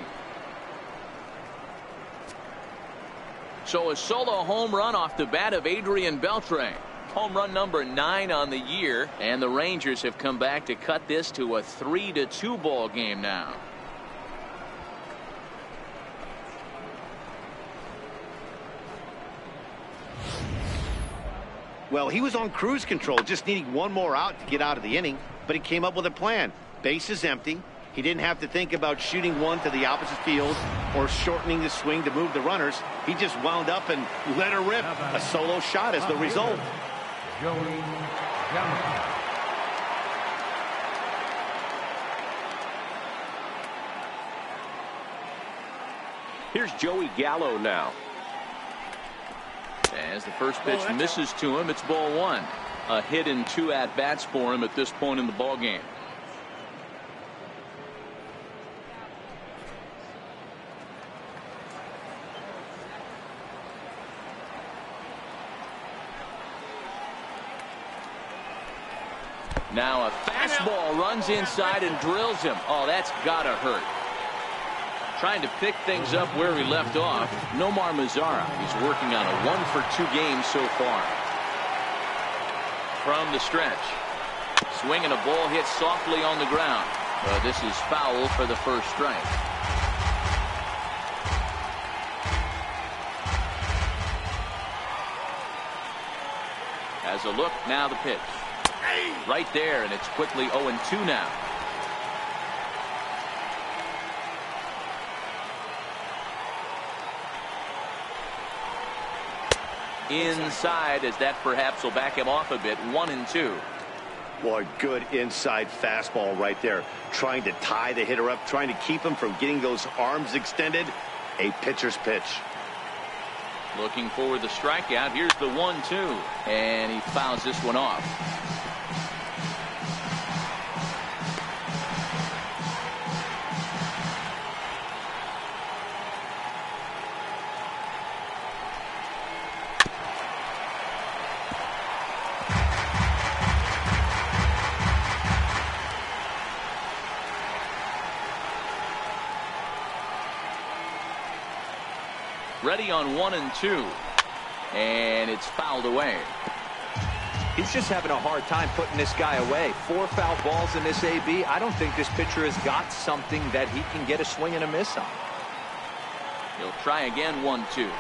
So a solo home run off the bat of Adrian Beltre. Home run number 9 on the year, and the Rangers have come back to cut this to a 3-2 ball game now. Well, he was on cruise control, just needing one more out to get out of the inning, but he came up with a plan. Base is empty. He didn't have to think about shooting one to the opposite field or shortening the swing to move the runners. He just wound up and let her rip. A solo shot is the result. Here's Joey Gallo now. As the first pitch misses to him, it's ball 1. A hit in 2 at-bats for him at this point in the ball game. Now a fastball runs inside and drills him. Oh, that's gotta hurt. Trying to pick things up where he left off. Nomar Mazara. He's working on a 1-for-2 game so far. From the stretch. Swing and a ball hit softly on the ground. This is foul for the first strike. As a look, now the pitch. Right there, and it's quickly 0-2 now. Inside, as that perhaps will back him off a bit. 1-2. Boy, good inside fastball right there. Trying to tie the hitter up, trying to keep him from getting those arms extended. A pitcher's pitch. Looking for the strikeout. Here's the 1-2. And he fouls this one off. Ready on 1-2, and it's fouled away. He's just having a hard time putting this guy away. 4 foul balls in this AB. I don't think this pitcher has got something that he can get a swing and a miss on. He'll try again. 1-2,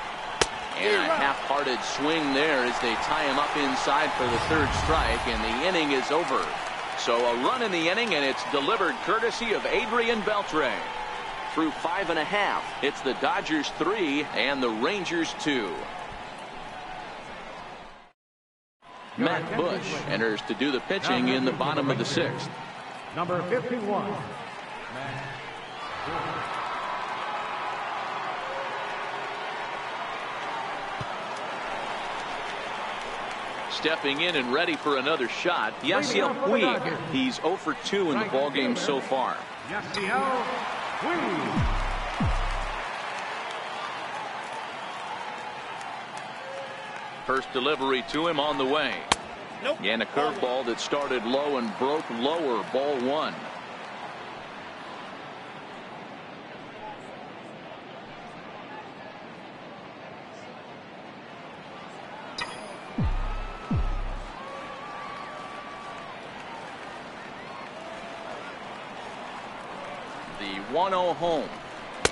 and a half-hearted swing there as they tie him up inside for the 3rd strike, and the inning is over. So a run in the inning, and it's delivered courtesy of Adrian Beltre. Through 5.5, it's the Dodgers 3 and the Rangers 2. Matt Bush enters to do the pitching in the bottom of the 6th. Number 51. Stepping in and ready for another shot, Yasiel Puig. He's 0 for 2 in the ballgame so far. Yasiel Puig. First delivery to him on the way. And a curveball that started low and broke lower. Ball 1. The 1-0 home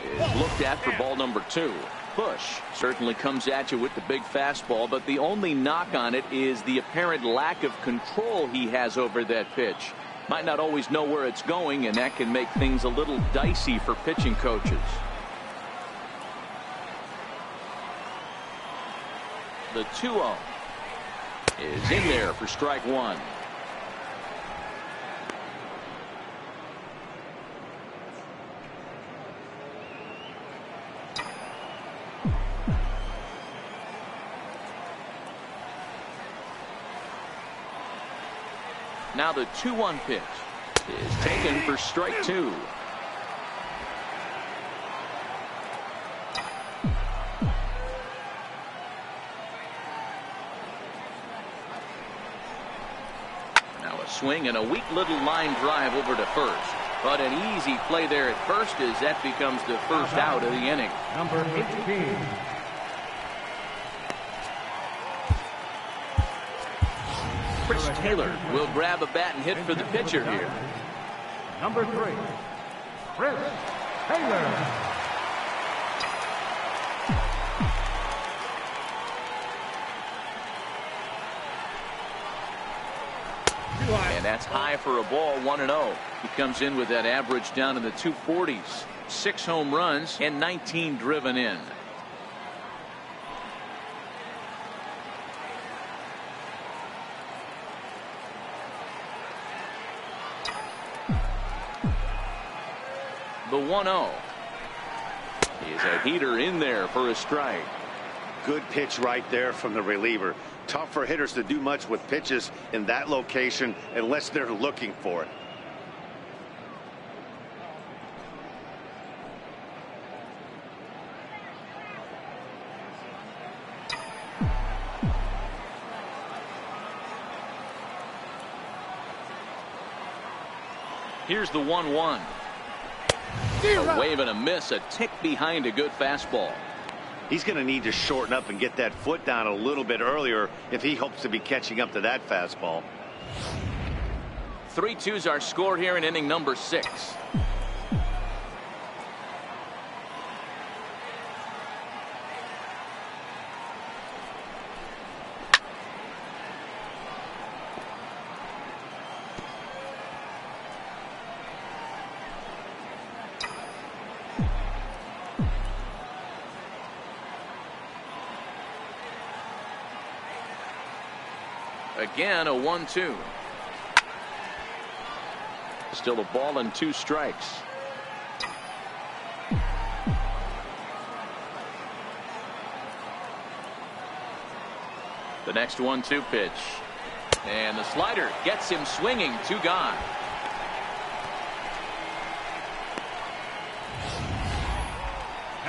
is looked at for ball number 2. Bush certainly comes at you with the big fastball, but the only knock on it is the apparent lack of control he has over that pitch. Might not always know where it's going, and that can make things a little dicey for pitching coaches. The 2-0 is in there for strike 1. Now the 2-1 pitch is taken for strike 2. swing and a weak little line drive over to first. But an easy play there at first as that becomes the first out of the inning. Number 18. Chris Taylor will grab a bat and hit for the pitcher here. Number 3. Chris Taylor. And that's high for a ball, 1-0. He comes in with that average down in the 240s. 6 home runs and 19 driven in. The 1-0 is a heater in there for a strike. Good pitch right there from the reliever. Tough for hitters to do much with pitches in that location unless they're looking for it. Here's the 1-1. A wave and a miss, a tick behind a good fastball. He's going to need to shorten up and get that foot down a little bit earlier if he hopes to be catching up to that fastball. 3-2's our score here in inning number 6. Again, a 1-2. Still a ball and 2 strikes. The next 1-2 pitch. And the slider gets him swinging. 2 gone.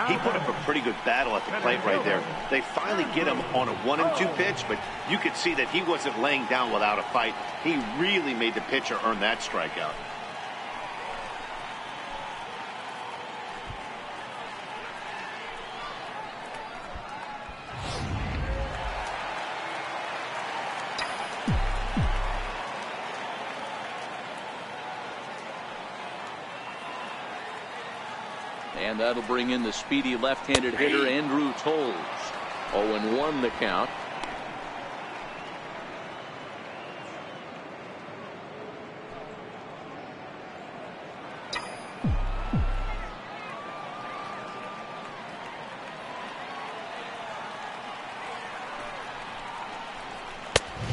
He put up a pretty good battle at the plate right there. They finally get him on a 1-2 pitch, but you could see that he wasn't laying down without a fight. He really made the pitcher earn that strikeout. And that'll bring in the speedy left-handed hitter Andrew Toles. 0-1 the count.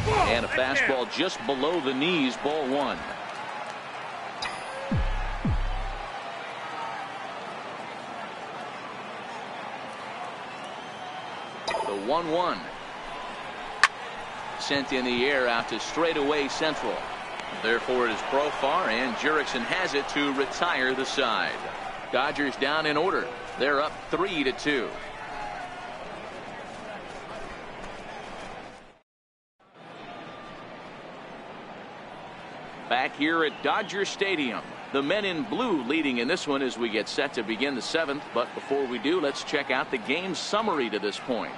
And a fastball just below the knees, ball 1. The 1-1 sent in the air out to straightaway central. Therefore it is Profar, and Jurickson has it to retire the side. Dodgers down in order. They're up 3-2. Back here at Dodger Stadium, the men in blue leading in this one as we get set to begin the 7th. But before we do, let's check out the game summary to this point.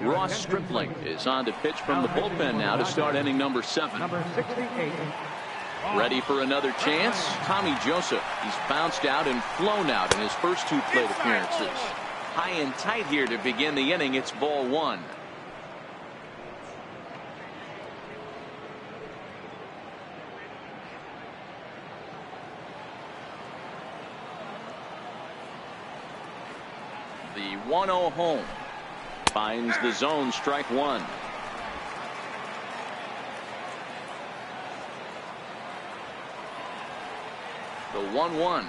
Ross Stripling is on to pitch from the bullpen now to start inning number 7. Number 68. Ready for another chance? Tommy Joseph. He's bounced out and flown out in his first 2 plate appearances. High and tight here to begin the inning. It's ball 1. The 1-0 home. Finds the zone, strike 1. The 1-1.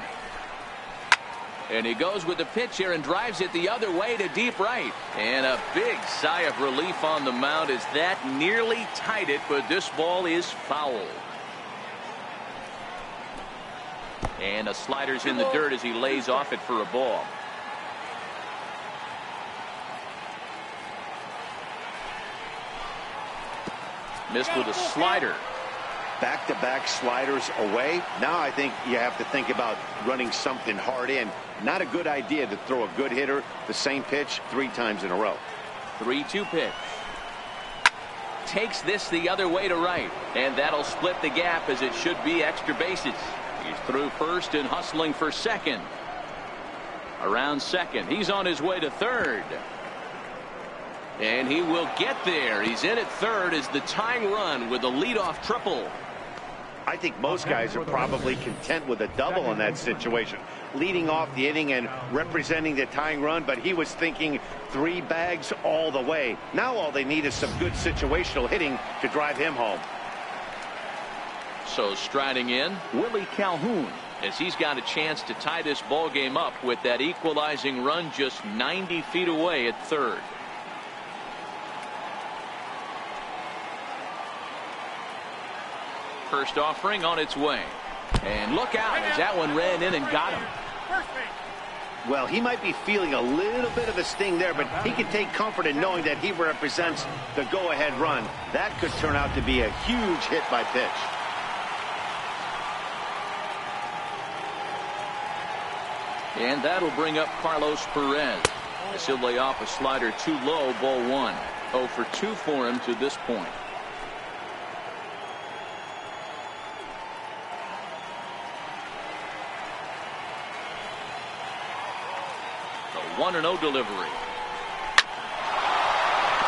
And he goes with the pitch here and drives it the other way to deep right. And a big sigh of relief on the mound as that nearly tied it, but this ball is foul. And a slider's in the dirt as he lays off it for a ball. Missed with a slider. Back-to-back sliders away. Now I think you have to think about running something hard in. Not a good idea to throw a good hitter the same pitch 3 times in a row. 3-2 pitch. Takes this the other way to right, and that'll split the gap as it should be extra bases. He's through first and hustling for second. Around second, he's on his way to third. And he will get there. He's in at third as the tying run with a leadoff triple. I think most guys are probably content with a double in that situation, leading off the inning and representing the tying run, but he was thinking 3 bags all the way. Now all they need is some good situational hitting to drive him home. So striding in, Willie Calhoun, as he's got a chance to tie this ball game up with that equalizing run just 90 feet away at third. First offering on its way. And look out as that one ran in and got him. Well, he might be feeling a little bit of a sting there, but he can take comfort in knowing that he represents the go-ahead run. That could turn out to be a huge hit by pitch. And that'll bring up Carlos Perez. As he'll lay off a slider too low, ball 1. 0 for 2 for him to this point. The 1-0 delivery.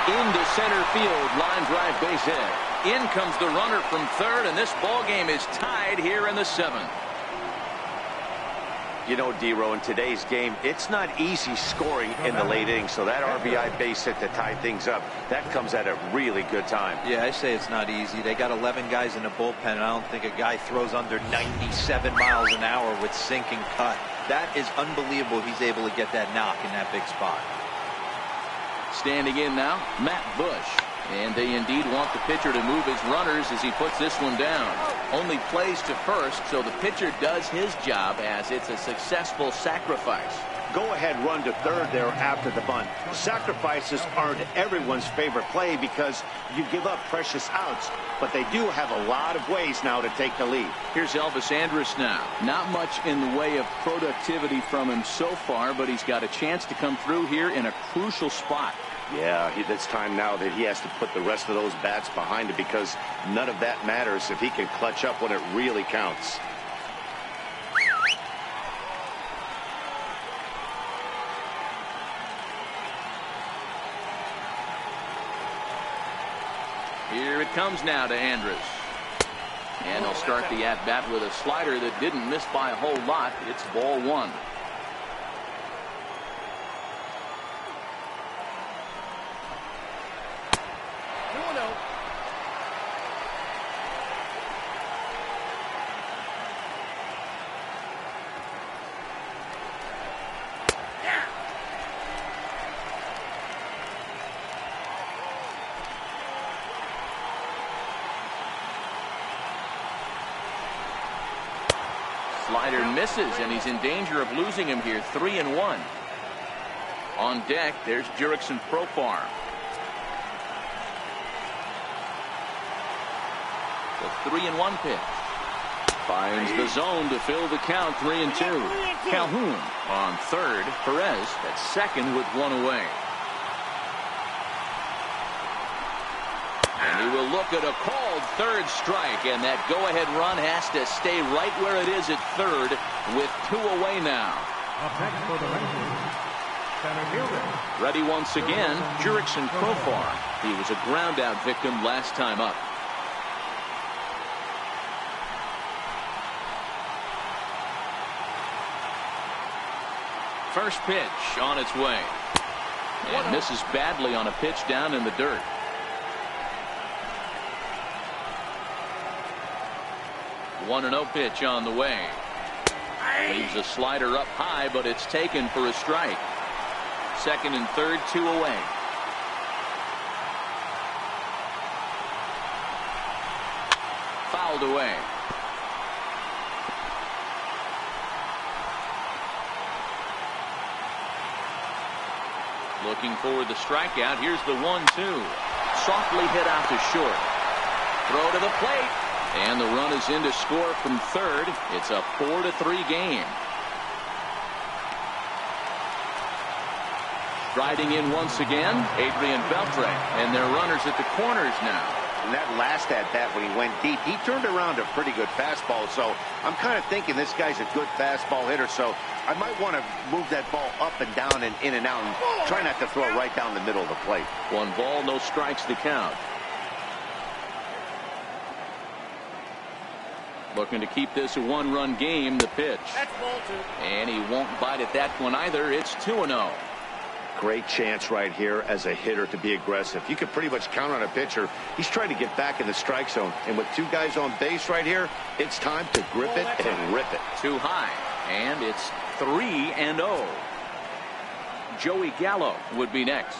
Into center field, line drive base hit. In comes the runner from third, and this ball game is tied here in the 7th. You know, D-Row, in today's game, it's not easy scoring in the late innings, so that RBI base hit to tie things up, that comes at a really good time. Yeah, I say it's not easy. They got 11 guys in the bullpen, and I don't think a guy throws under 97 miles an hour with sink and cut. That is unbelievable he's able to get that knock in that big spot. Standing in now, Matt Bush. And they indeed want the pitcher to move his runners as he puts this one down. Only plays to first, so the pitcher does his job as it's a successful sacrifice. Go-ahead run to third there after the bunt. Sacrifices aren't everyone's favorite play because you give up precious outs, but they do have a lot of ways now to take the lead. Here's Elvis Andrus now. Not much in the way of productivity from him so far, but he's got a chance to come through here in a crucial spot. Yeah, it's time now that he has to put the rest of those bats behind him because none of that matters if he can clutch up when it really counts. Here it comes now to Andrus. And he'll start the at-bat with a slider that didn't miss by a whole lot. It's ball 1. Slider misses, and he's in danger of losing him here. 3-1. On deck, there's Jurickson Profar. The 3-1 pitch. Finds the zone to fill the count. 3-2. Calhoun on third. Perez at second with 1 away. And he will look at a called third strike, and that go-ahead run has to stay right where it is at third with 2 away now. Up next for the Rangers, center fielder. Ready once again, Jurickson Profar. He was a ground-out victim last time up. First pitch on its way. And misses badly on a pitch down in the dirt. One 1-0 pitch on the way. Leaves a slider up high, but it's taken for a strike. Second and third, 2 away. Fouled away. Looking for the strikeout. Here's the 1-2. Softly hit out to short. Throw to the plate. And the run is in to score from third. It's a 4-3 game. Riding in once again, Adrian Beltre. And their runners at the corners now. And that last at-bat when he went deep, he turned around a pretty good fastball. So I'm kind of thinking this guy's a good fastball hitter. So I might want to move that ball up and down and in and out and try not to throw it right down the middle of the plate. 1 ball, no strikes to count. Looking to keep this a 1-run game. The pitch. And he won't bite at that one either. It's 2-0. Great chance right here as a hitter to be aggressive. You can pretty much count on a pitcher. He's trying to get back in the strike zone. And with 2 guys on base right here, it's time to grip it and rip it. Too high. And it's 3-0. Joey Gallo would be next.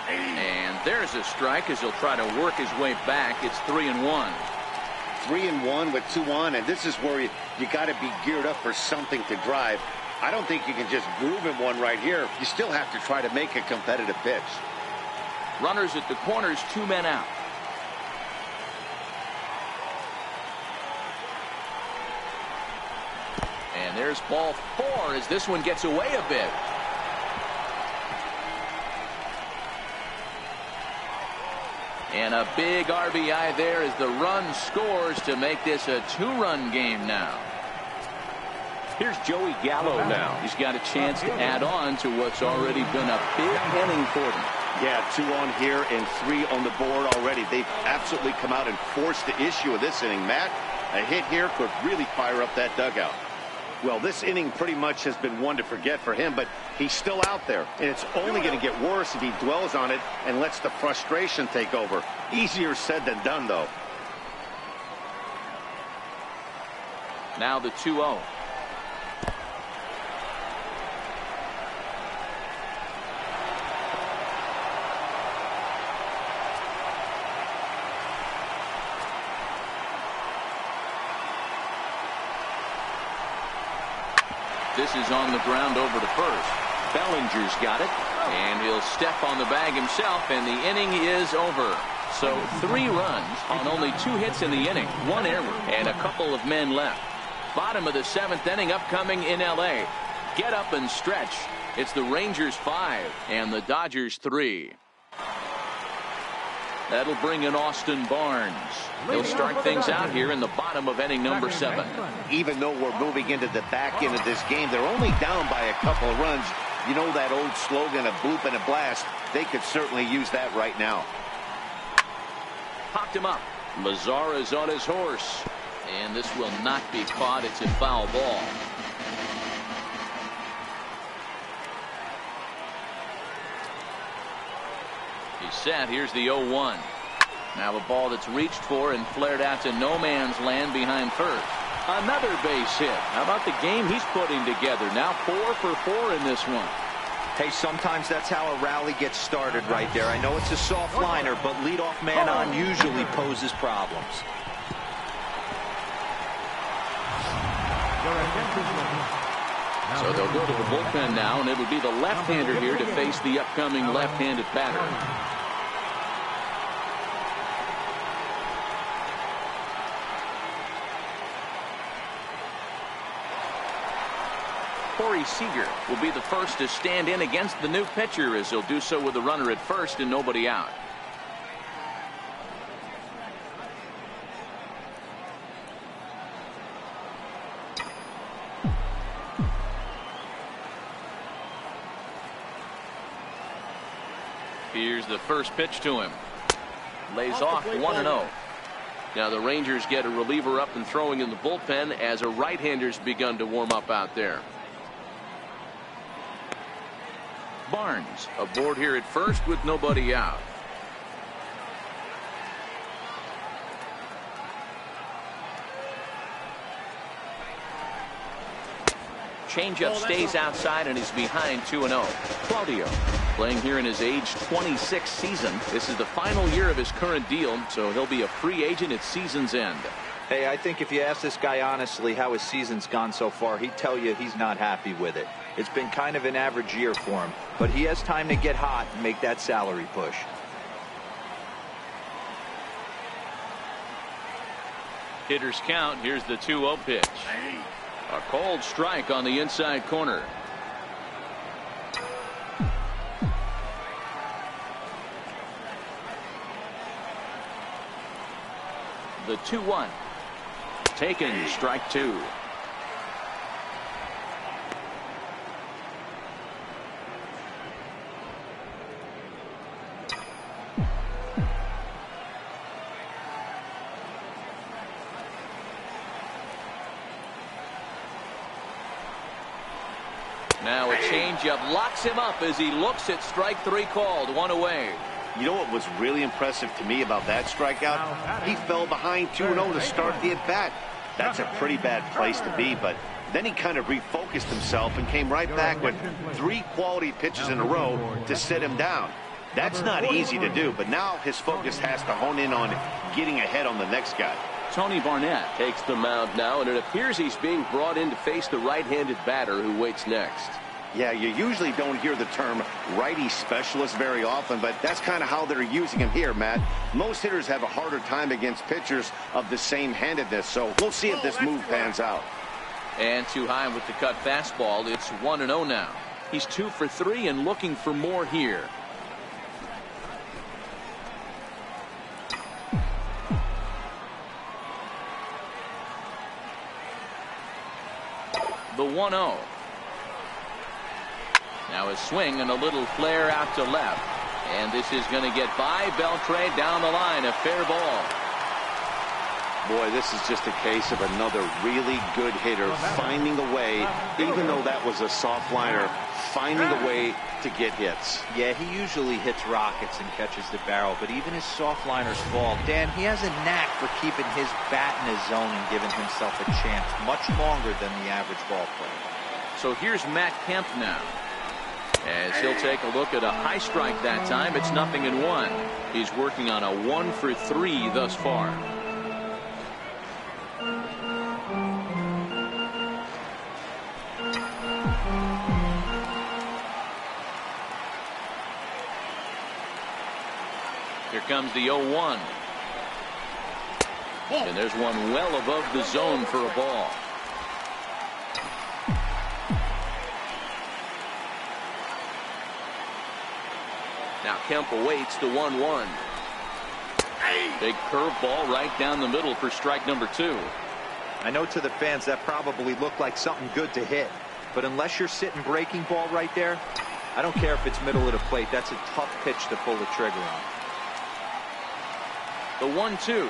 And there's a strike as he'll try to work his way back. It's 3-1. 3-1 with 2 on, and this is where you got to be geared up for something to drive. I don't think you can just groove him one right here. You still have to try to make a competitive pitch. Runners at the corners, 2 men out. And there's ball 4 as this one gets away a bit. And a big RBI there as the run scores to make this a 2-run game now. Here's Joey Gallo now. He's got a chance to add on to what's already been a big inning for them. Yeah, 2 on here and 3 on the board already. They've absolutely come out and forced the issue of this inning. Matt, a hit here could really fire up that dugout. Well, this inning pretty much has been one to forget for him, but he's still out there. And it's only going to get worse if he dwells on it and lets the frustration take over. Easier said than done, though. Now the 2-0. This is on the ground over to first. Bellinger's got it, and he'll step on the bag himself, and the inning is over. So 3 runs on only 2 hits in the inning, 1 error, and a couple of men left. Bottom of the 7th inning upcoming in L.A. Get up and stretch. It's the Rangers 5 and the Dodgers 3. That'll bring in Austin Barnes. He'll start things out here in the bottom of inning number 7. Even though we're moving into the back end of this game, they're only down by a couple of runs. You know that old slogan, a bloop and a blast. They could certainly use that right now. Popped him up. Mazara's on his horse. And this will not be caught. It's a foul ball. He's set. Here's the 0-1. Now a ball that's reached for and flared out to no man's land behind first. Another base hit. How about the game he's putting together? Now 4 for 4 in this one. Hey, sometimes that's how a rally gets started right there. I know it's a soft liner, but leadoff man on usually poses problems. So they'll go to the bullpen now, and it'll be the left-hander here to face the upcoming left-handed batter. Corey Seager will be the first to stand in against the new pitcher, as he'll do so with a runner at first and nobody out. Here's the first pitch to him. Lays off 1-0. Now the Rangers get a reliever up and throwing in the bullpen as a right-hander's begun to warm up out there. Barnes aboard here at first with nobody out. Changeup stays outside and he's behind 2-0. Claudio playing here in his age 26 season. This is the final year of his current deal, so he'll be a free agent at season's end. Hey, I think if you ask this guy honestly how his season's gone so far, he'd tell you he's not happy with it. It's been kind of an average year for him, but he has time to get hot and make that salary push. Hitters count. Here's the 2-0 pitch. A cold strike on the inside corner. The 2-1. Taken, strike 2. Now a changeup locks him up as he looks at strike 3 called. 1 away. You know what was really impressive to me about that strikeout? He fell behind 2-0 to start the at-bat. That's a pretty bad place to be, but then he kind of refocused himself and came right back with 3 quality pitches in a row to sit him down. That's not easy to do, but now his focus has to hone in on getting ahead on the next guy. Tony Barnett Takes the mound now, and it appears he's being brought in to face the right-handed batter who waits next. Yeah, you usually don't hear the term righty specialist very often, but that's kind of how they're using him here, Matt. Most hitters have a harder time against pitchers of the same handedness, so we'll see if this move pans out. And too high with the cut fastball. It's 1-0 now. He's 2 for 3 and looking for more here. The 1-0. Now a swing and a little flare out to left. And this is going to get by Beltre down the line. A fair ball. Boy, this is just a case of another really good hitter finding a way, even though that was a soft liner, finding a way to get hits. Yeah, he usually hits rockets and catches the barrel, but even his soft liners fall. Dan, he has a knack for keeping his bat in his zone and giving himself a chance much longer than the average ball player. So here's Matt Kemp now, as he'll take a look at a high strike that time. It's 0-1. He's working on a 1 for 3 thus far. Here comes the 0-1. And there's one well above the zone for a ball. Now Kemp awaits the 1-1. Big curveball right down the middle for strike number 2. I know to the fans that probably looked like something good to hit, but unless you're sitting breaking ball right there, I don't care if it's middle of the plate. That's a tough pitch to pull the trigger on. The 1-2.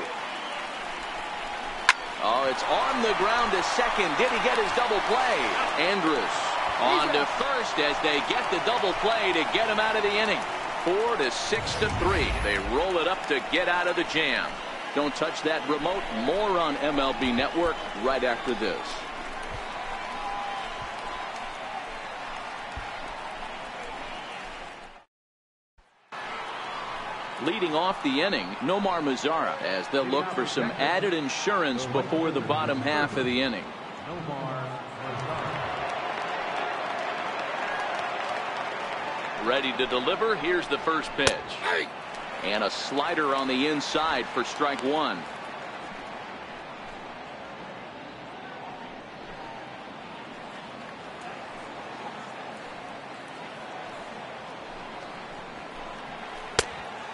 Oh, it's on the ground to second. Did he get his double play? Andrus on to first as they get the double play to get him out of the inning. 4 to 6 to 3. They roll it up to get out of the jam. Don't touch that remote. More on MLB Network right after this. Leading off the inning, Nomar Mazara, as they'll look for some added insurance before the bottom half of the inning. Ready to deliver. Here's the first pitch. And a slider on the inside for strike 1.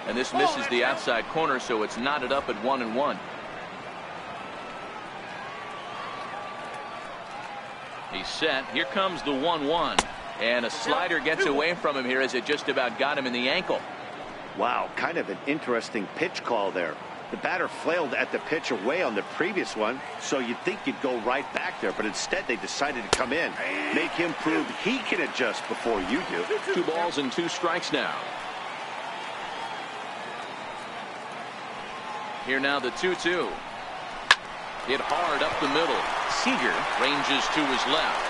And this misses the outside corner, so it's knotted up at 1-1. He's set. Here comes the 1-1. And a slider gets away from him here as it just about got him in the ankle. Wow, kind of an interesting pitch call there. The batter flailed at the pitch away on the previous one, so you'd think you'd go right back there, but instead they decided to come in, make him prove he can adjust before you do. 2 balls and 2 strikes now. Here now the 2-2. Hit hard up the middle. Seager ranges to his left.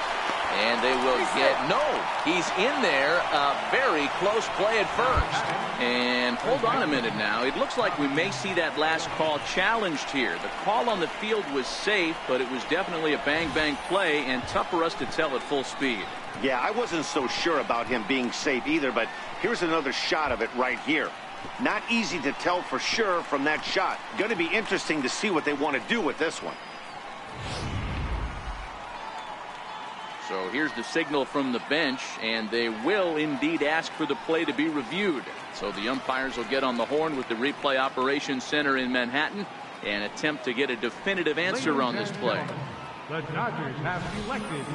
And they will get, no, he's in there. A very close play at first. And hold on a minute now. It looks like we may see that last call challenged here. The call on the field was safe, but it was definitely a bang-bang play and tough for us to tell at full speed. Yeah, I wasn't so sure about him being safe either, but here's another shot of it right here. Not easy to tell for sure from that shot. Going to be interesting to see what they want to do with this one. So here's the signal from the bench, and they will indeed ask for the play to be reviewed. So the umpires will get on the horn with the replay operations center in Manhattan and attempt to get a definitive answer on this play. The Dodgers have elected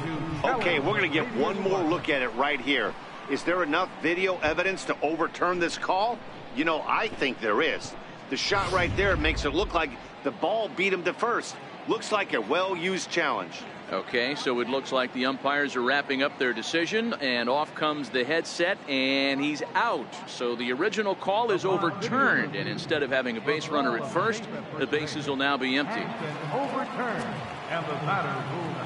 to. Okay, we're going to get one more look at it right here. Is there enough video evidence to overturn this call? You know, I think there is. The shot right there makes it look like the ball beat him to first. Looks like a well-used challenge. Okay, so it looks like the umpires are wrapping up their decision, and off comes the headset, and he's out. So the original call is overturned, and instead of having a base runner at first, the bases will now be empty. Overturned, and the batter ruled.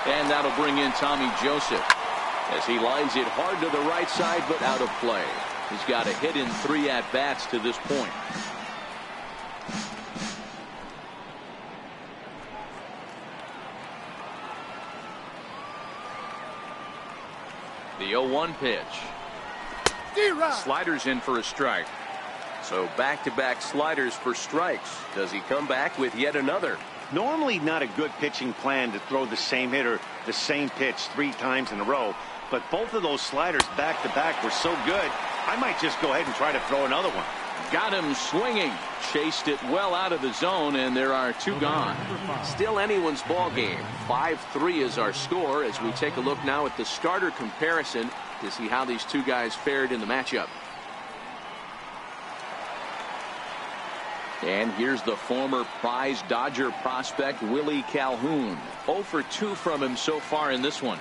And that'll bring in Tommy Joseph as he lines it hard to the right side, but out of play. He's got a hit in 3 at-bats to this point. The 0-1 pitch. Sliders in for a strike. So back-to-back sliders for strikes. Does he come back with yet another? Normally not a good pitching plan to throw the same hitter the same pitch 3 times in a row, but both of those sliders back-to-back were so good, I might just go ahead and try to throw another one. Got him swinging. Chased it well out of the zone, and there are 2 gone. Still anyone's ball game. 5-3 is our score as we take a look now at the starter comparison to see how these 2 guys fared in the matchup. And here's the former prize Dodger prospect Willie Calhoun. 0 for 2 from him so far in this one.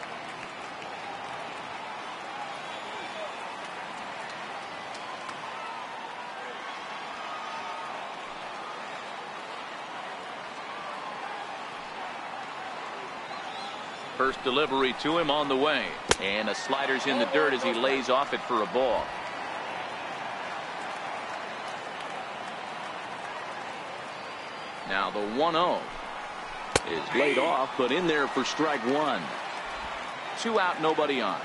First delivery to him on the way, and a slider's in the dirt as he lays off it for a ball. Now the 1-0 is laid off, but in there for strike 1. 2 out, nobody on.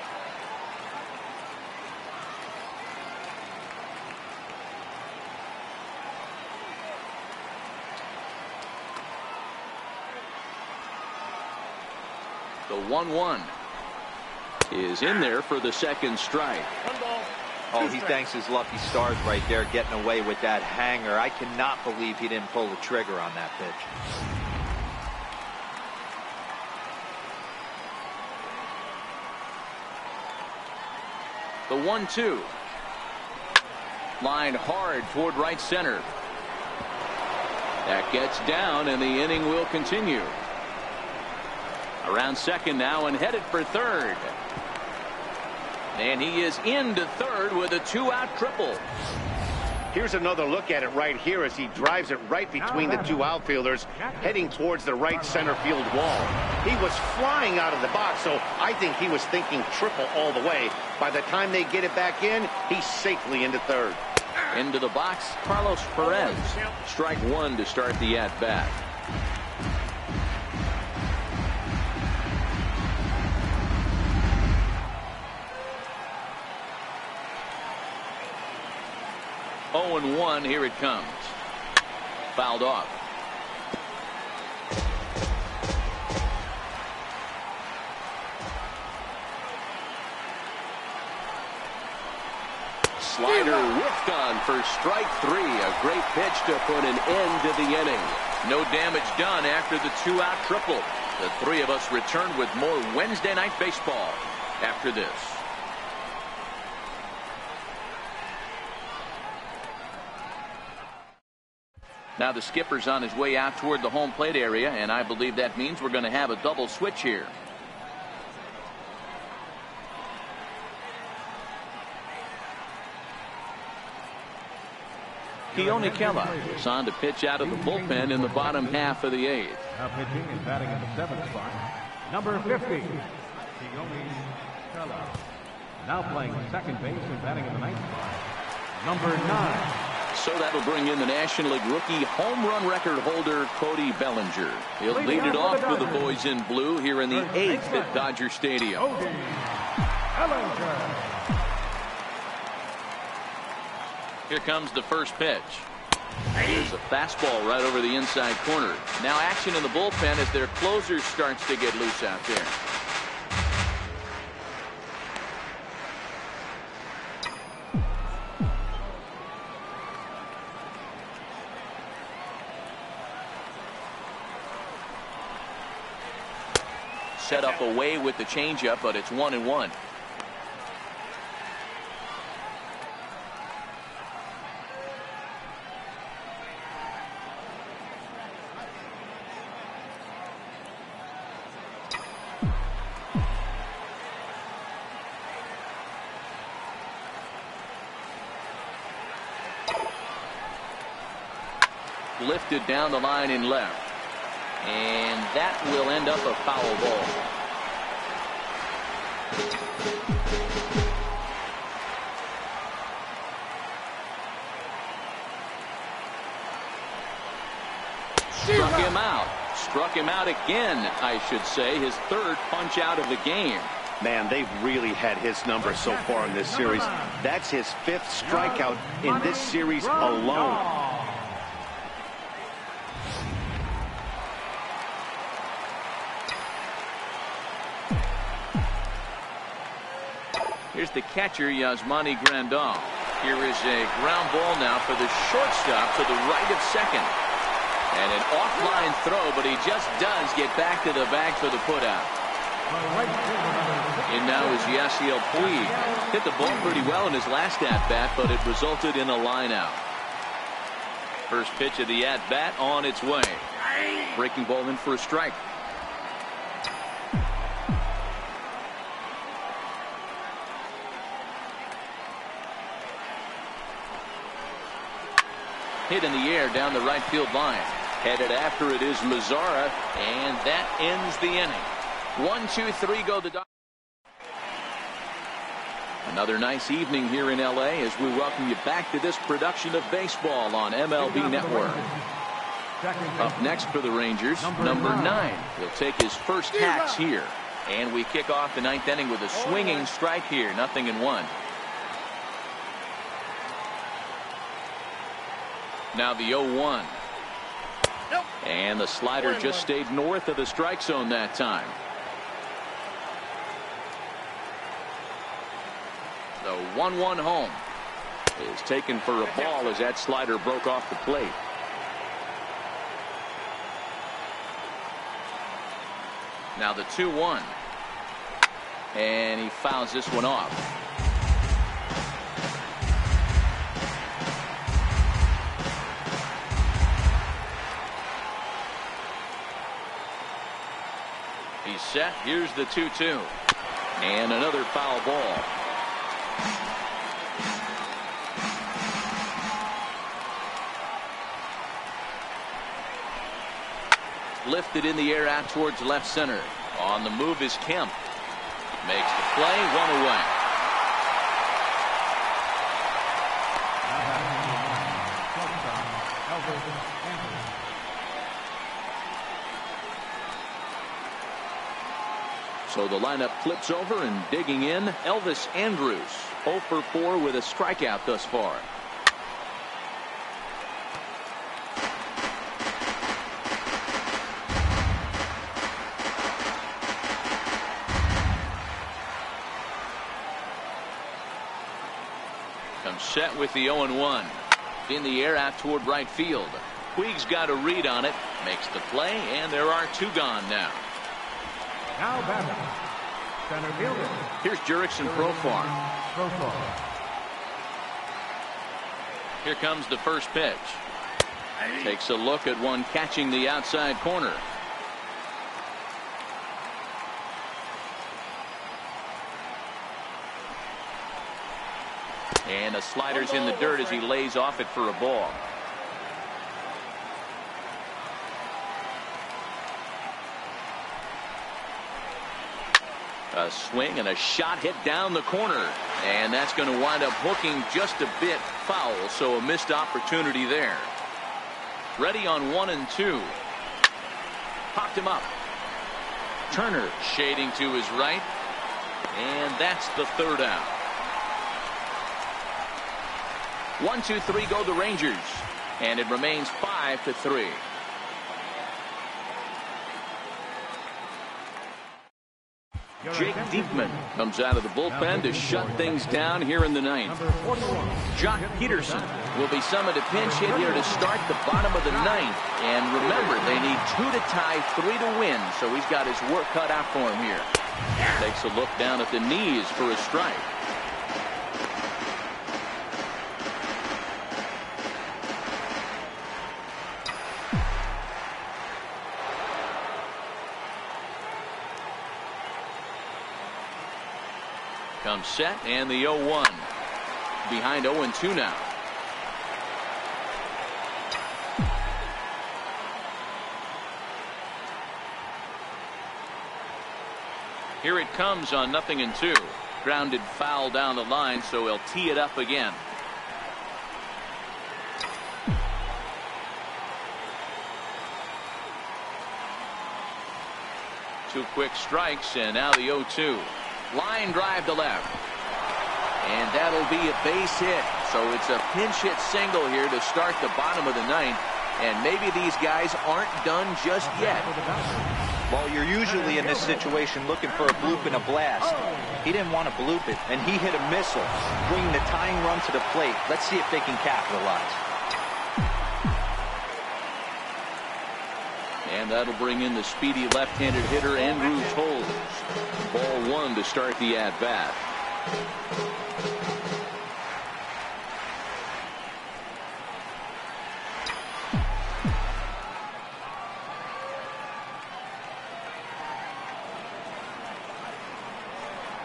The 1-1 is in there for the 2nd strike. Oh, he thanks his lucky stars right there, getting away with that hanger. I cannot believe he didn't pull the trigger on that pitch. The 1-2. Line hard toward right center. That gets down, and the inning will continue. Around second now and headed for third. And he is into third with a 2-out triple. Here's another look at it right here as he drives it right between the 2 outfielders, heading towards the right center field wall. He was flying out of the box, so I think he was thinking triple all the way. By the time they get it back in, he's safely into third. Into the box, Carlos Perez. Strike 1 to start the at-bat. Oh, and 1, here it comes. Fouled off. Slider whiffed on for strike 3. A great pitch to put an end to the inning. No damage done after the 2-out triple. The 3 of us return with more Wednesday Night Baseball after this. Now the skipper's on his way out toward the home plate area, and I believe that means we're going to have a double switch here. Keonikela is on to pitch out of the bullpen in the bottom half of the 8th. Now pitching and batting in the 7th spot, number 50, Keonikela. Now playing second base and batting in the 9th spot, number 9. So that'll bring in the National League rookie home run record holder Cody Bellinger. He'll lead it off for the boys in blue here in the 8th at Dodger Stadium. Cody Bellinger. Here comes the first pitch. There's a fastball right over the inside corner. Now action in the bullpen as their closer starts to get loose out there. Set up away with the changeup, but it's 1-1. Lifted down the line in left. And that will end up a foul ball. Struck him out again, I should say. His 3rd punch out of the game. Man, they've really had his number so far in this series. That's his 5th strikeout in this series alone. Here's the catcher, Yasmani Grandal. Here is a ground ball now for the shortstop to the right of second. And an offline throw, but he just does get back to the bag for the putout. And now is Yasiel Puig. Hit the ball pretty well in his last at-bat, but it resulted in a line out. First pitch of the at-bat on its way. Breaking ball in for a strike. Hit in the air down the right field line. Headed after it is Mazzara, and that ends the inning. 1-2-3 go the Dodgers. Another nice evening here in L.A. as we welcome you back to this production of baseball on MLB Network. Up next for the Rangers, number 9. He'll take his first hacks here. And we kick off the 9th inning with a swinging strike here, 0-1. Now the 0-1. And the slider just stayed north of the strike zone that time. The 1-1 home is taken for a ball as that slider broke off the plate. Now the 2-1. And he fouls this one off. He's set. Here's the 2-2. And another foul ball. Lifted in the air out towards left center. On the move is Kemp. Makes the play, 1 away. So the lineup flips over, and digging in, Elvis Andrus, 0 for 4 with a strikeout thus far. Comes set with the 0-1. In the air out toward right field. Puig's got a read on it, makes the play, and there are 2 gone now. Now batting, center fielder. Here's Jurickson Profar. Here comes the first pitch. Takes a look at one catching the outside corner. And the slider's in the dirt as he lays off it for a ball. A swing and a shot hit down the corner. And that's going to wind up hooking just a bit foul. So a missed opportunity there. Ready on 1-2. Popped him up. Turner shading to his right. And that's the third out. 1-2-3 go the Rangers. And it remains 5-3. Jake Diekman comes out of the bullpen to shut things down here in the ninth. Jock Peterson will be summoned to pinch hit here to start the bottom of the ninth. And remember, they need 2 to tie, 3 to win. So he's got his work cut out for him here. Takes a look down at the knees for a strike. Comes set and the 0-1. Behind 0-2 now. Here it comes on 0-2. Grounded foul down the line, so he'll tee it up again. Two quick strikes and now the 0-2. Line drive to left. And that'll be a base hit. So it's a pinch hit single here to start the bottom of the ninth. And maybe these guys aren't done just yet. Well, you're usually in this situation looking for a bloop and a blast. He didn't want to bloop it, and he hit a missile, bringing the tying run to the plate. Let's see if they can capitalize. And that'll bring in the speedy left-handed hitter Andrew Toles. Ball 1 to start the at-bat.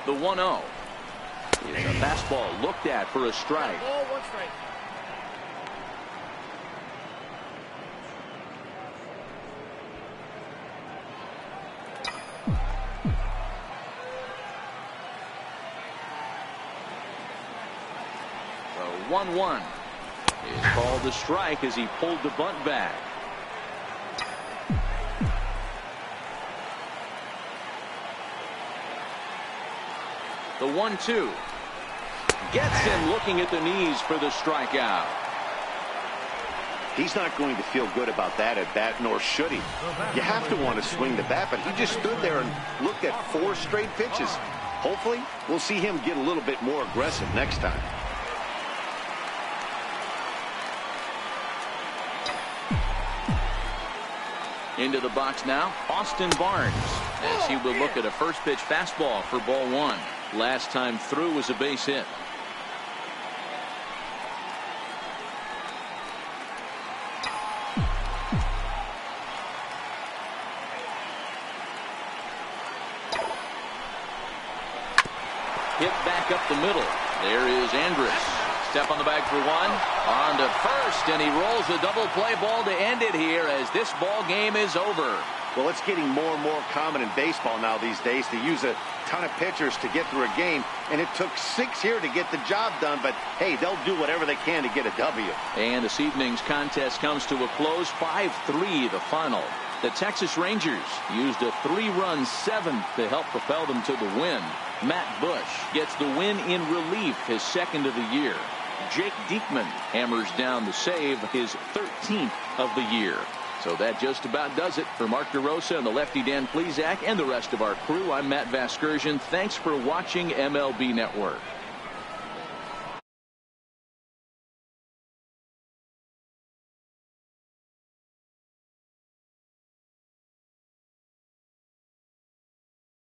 The 1-0 is a fastball looked at for a strike. Ball, 1 strike. The 1-1 is called a strike as he pulled the bunt back. The 1-2 gets him looking at the knees for the strikeout. He's not going to feel good about that at bat, nor should he. You have to want to swing the bat, but he just stood there and looked at 4 straight pitches. Hopefully, we'll see him get a little bit more aggressive next time. Into the box now, Austin Barnes, as he will look at a first pitch fastball for ball 1. Last time through was a base hit. Hit back up the middle. There is Andrus. Step on the bag for 1. On to first, and he rolls a double play ball to end it here as this ball game is over. Well, it's getting more and more common in baseball now these days to use a ton of pitchers to get through a game, and it took 6 here to get the job done, but hey, they'll do whatever they can to get a W. And this evening's contest comes to a close, 5-3 the final. The Texas Rangers used a 3-run 7th to help propel them to the win. Matt Bush gets the win in relief, his 2nd of the year. Jake Diekman hammers down the save, his 13th of the year. So that just about does it. For Mark DeRosa and the lefty Dan Plesac and the rest of our crew, I'm Matt Vasgersian. Thanks for watching MLB Network.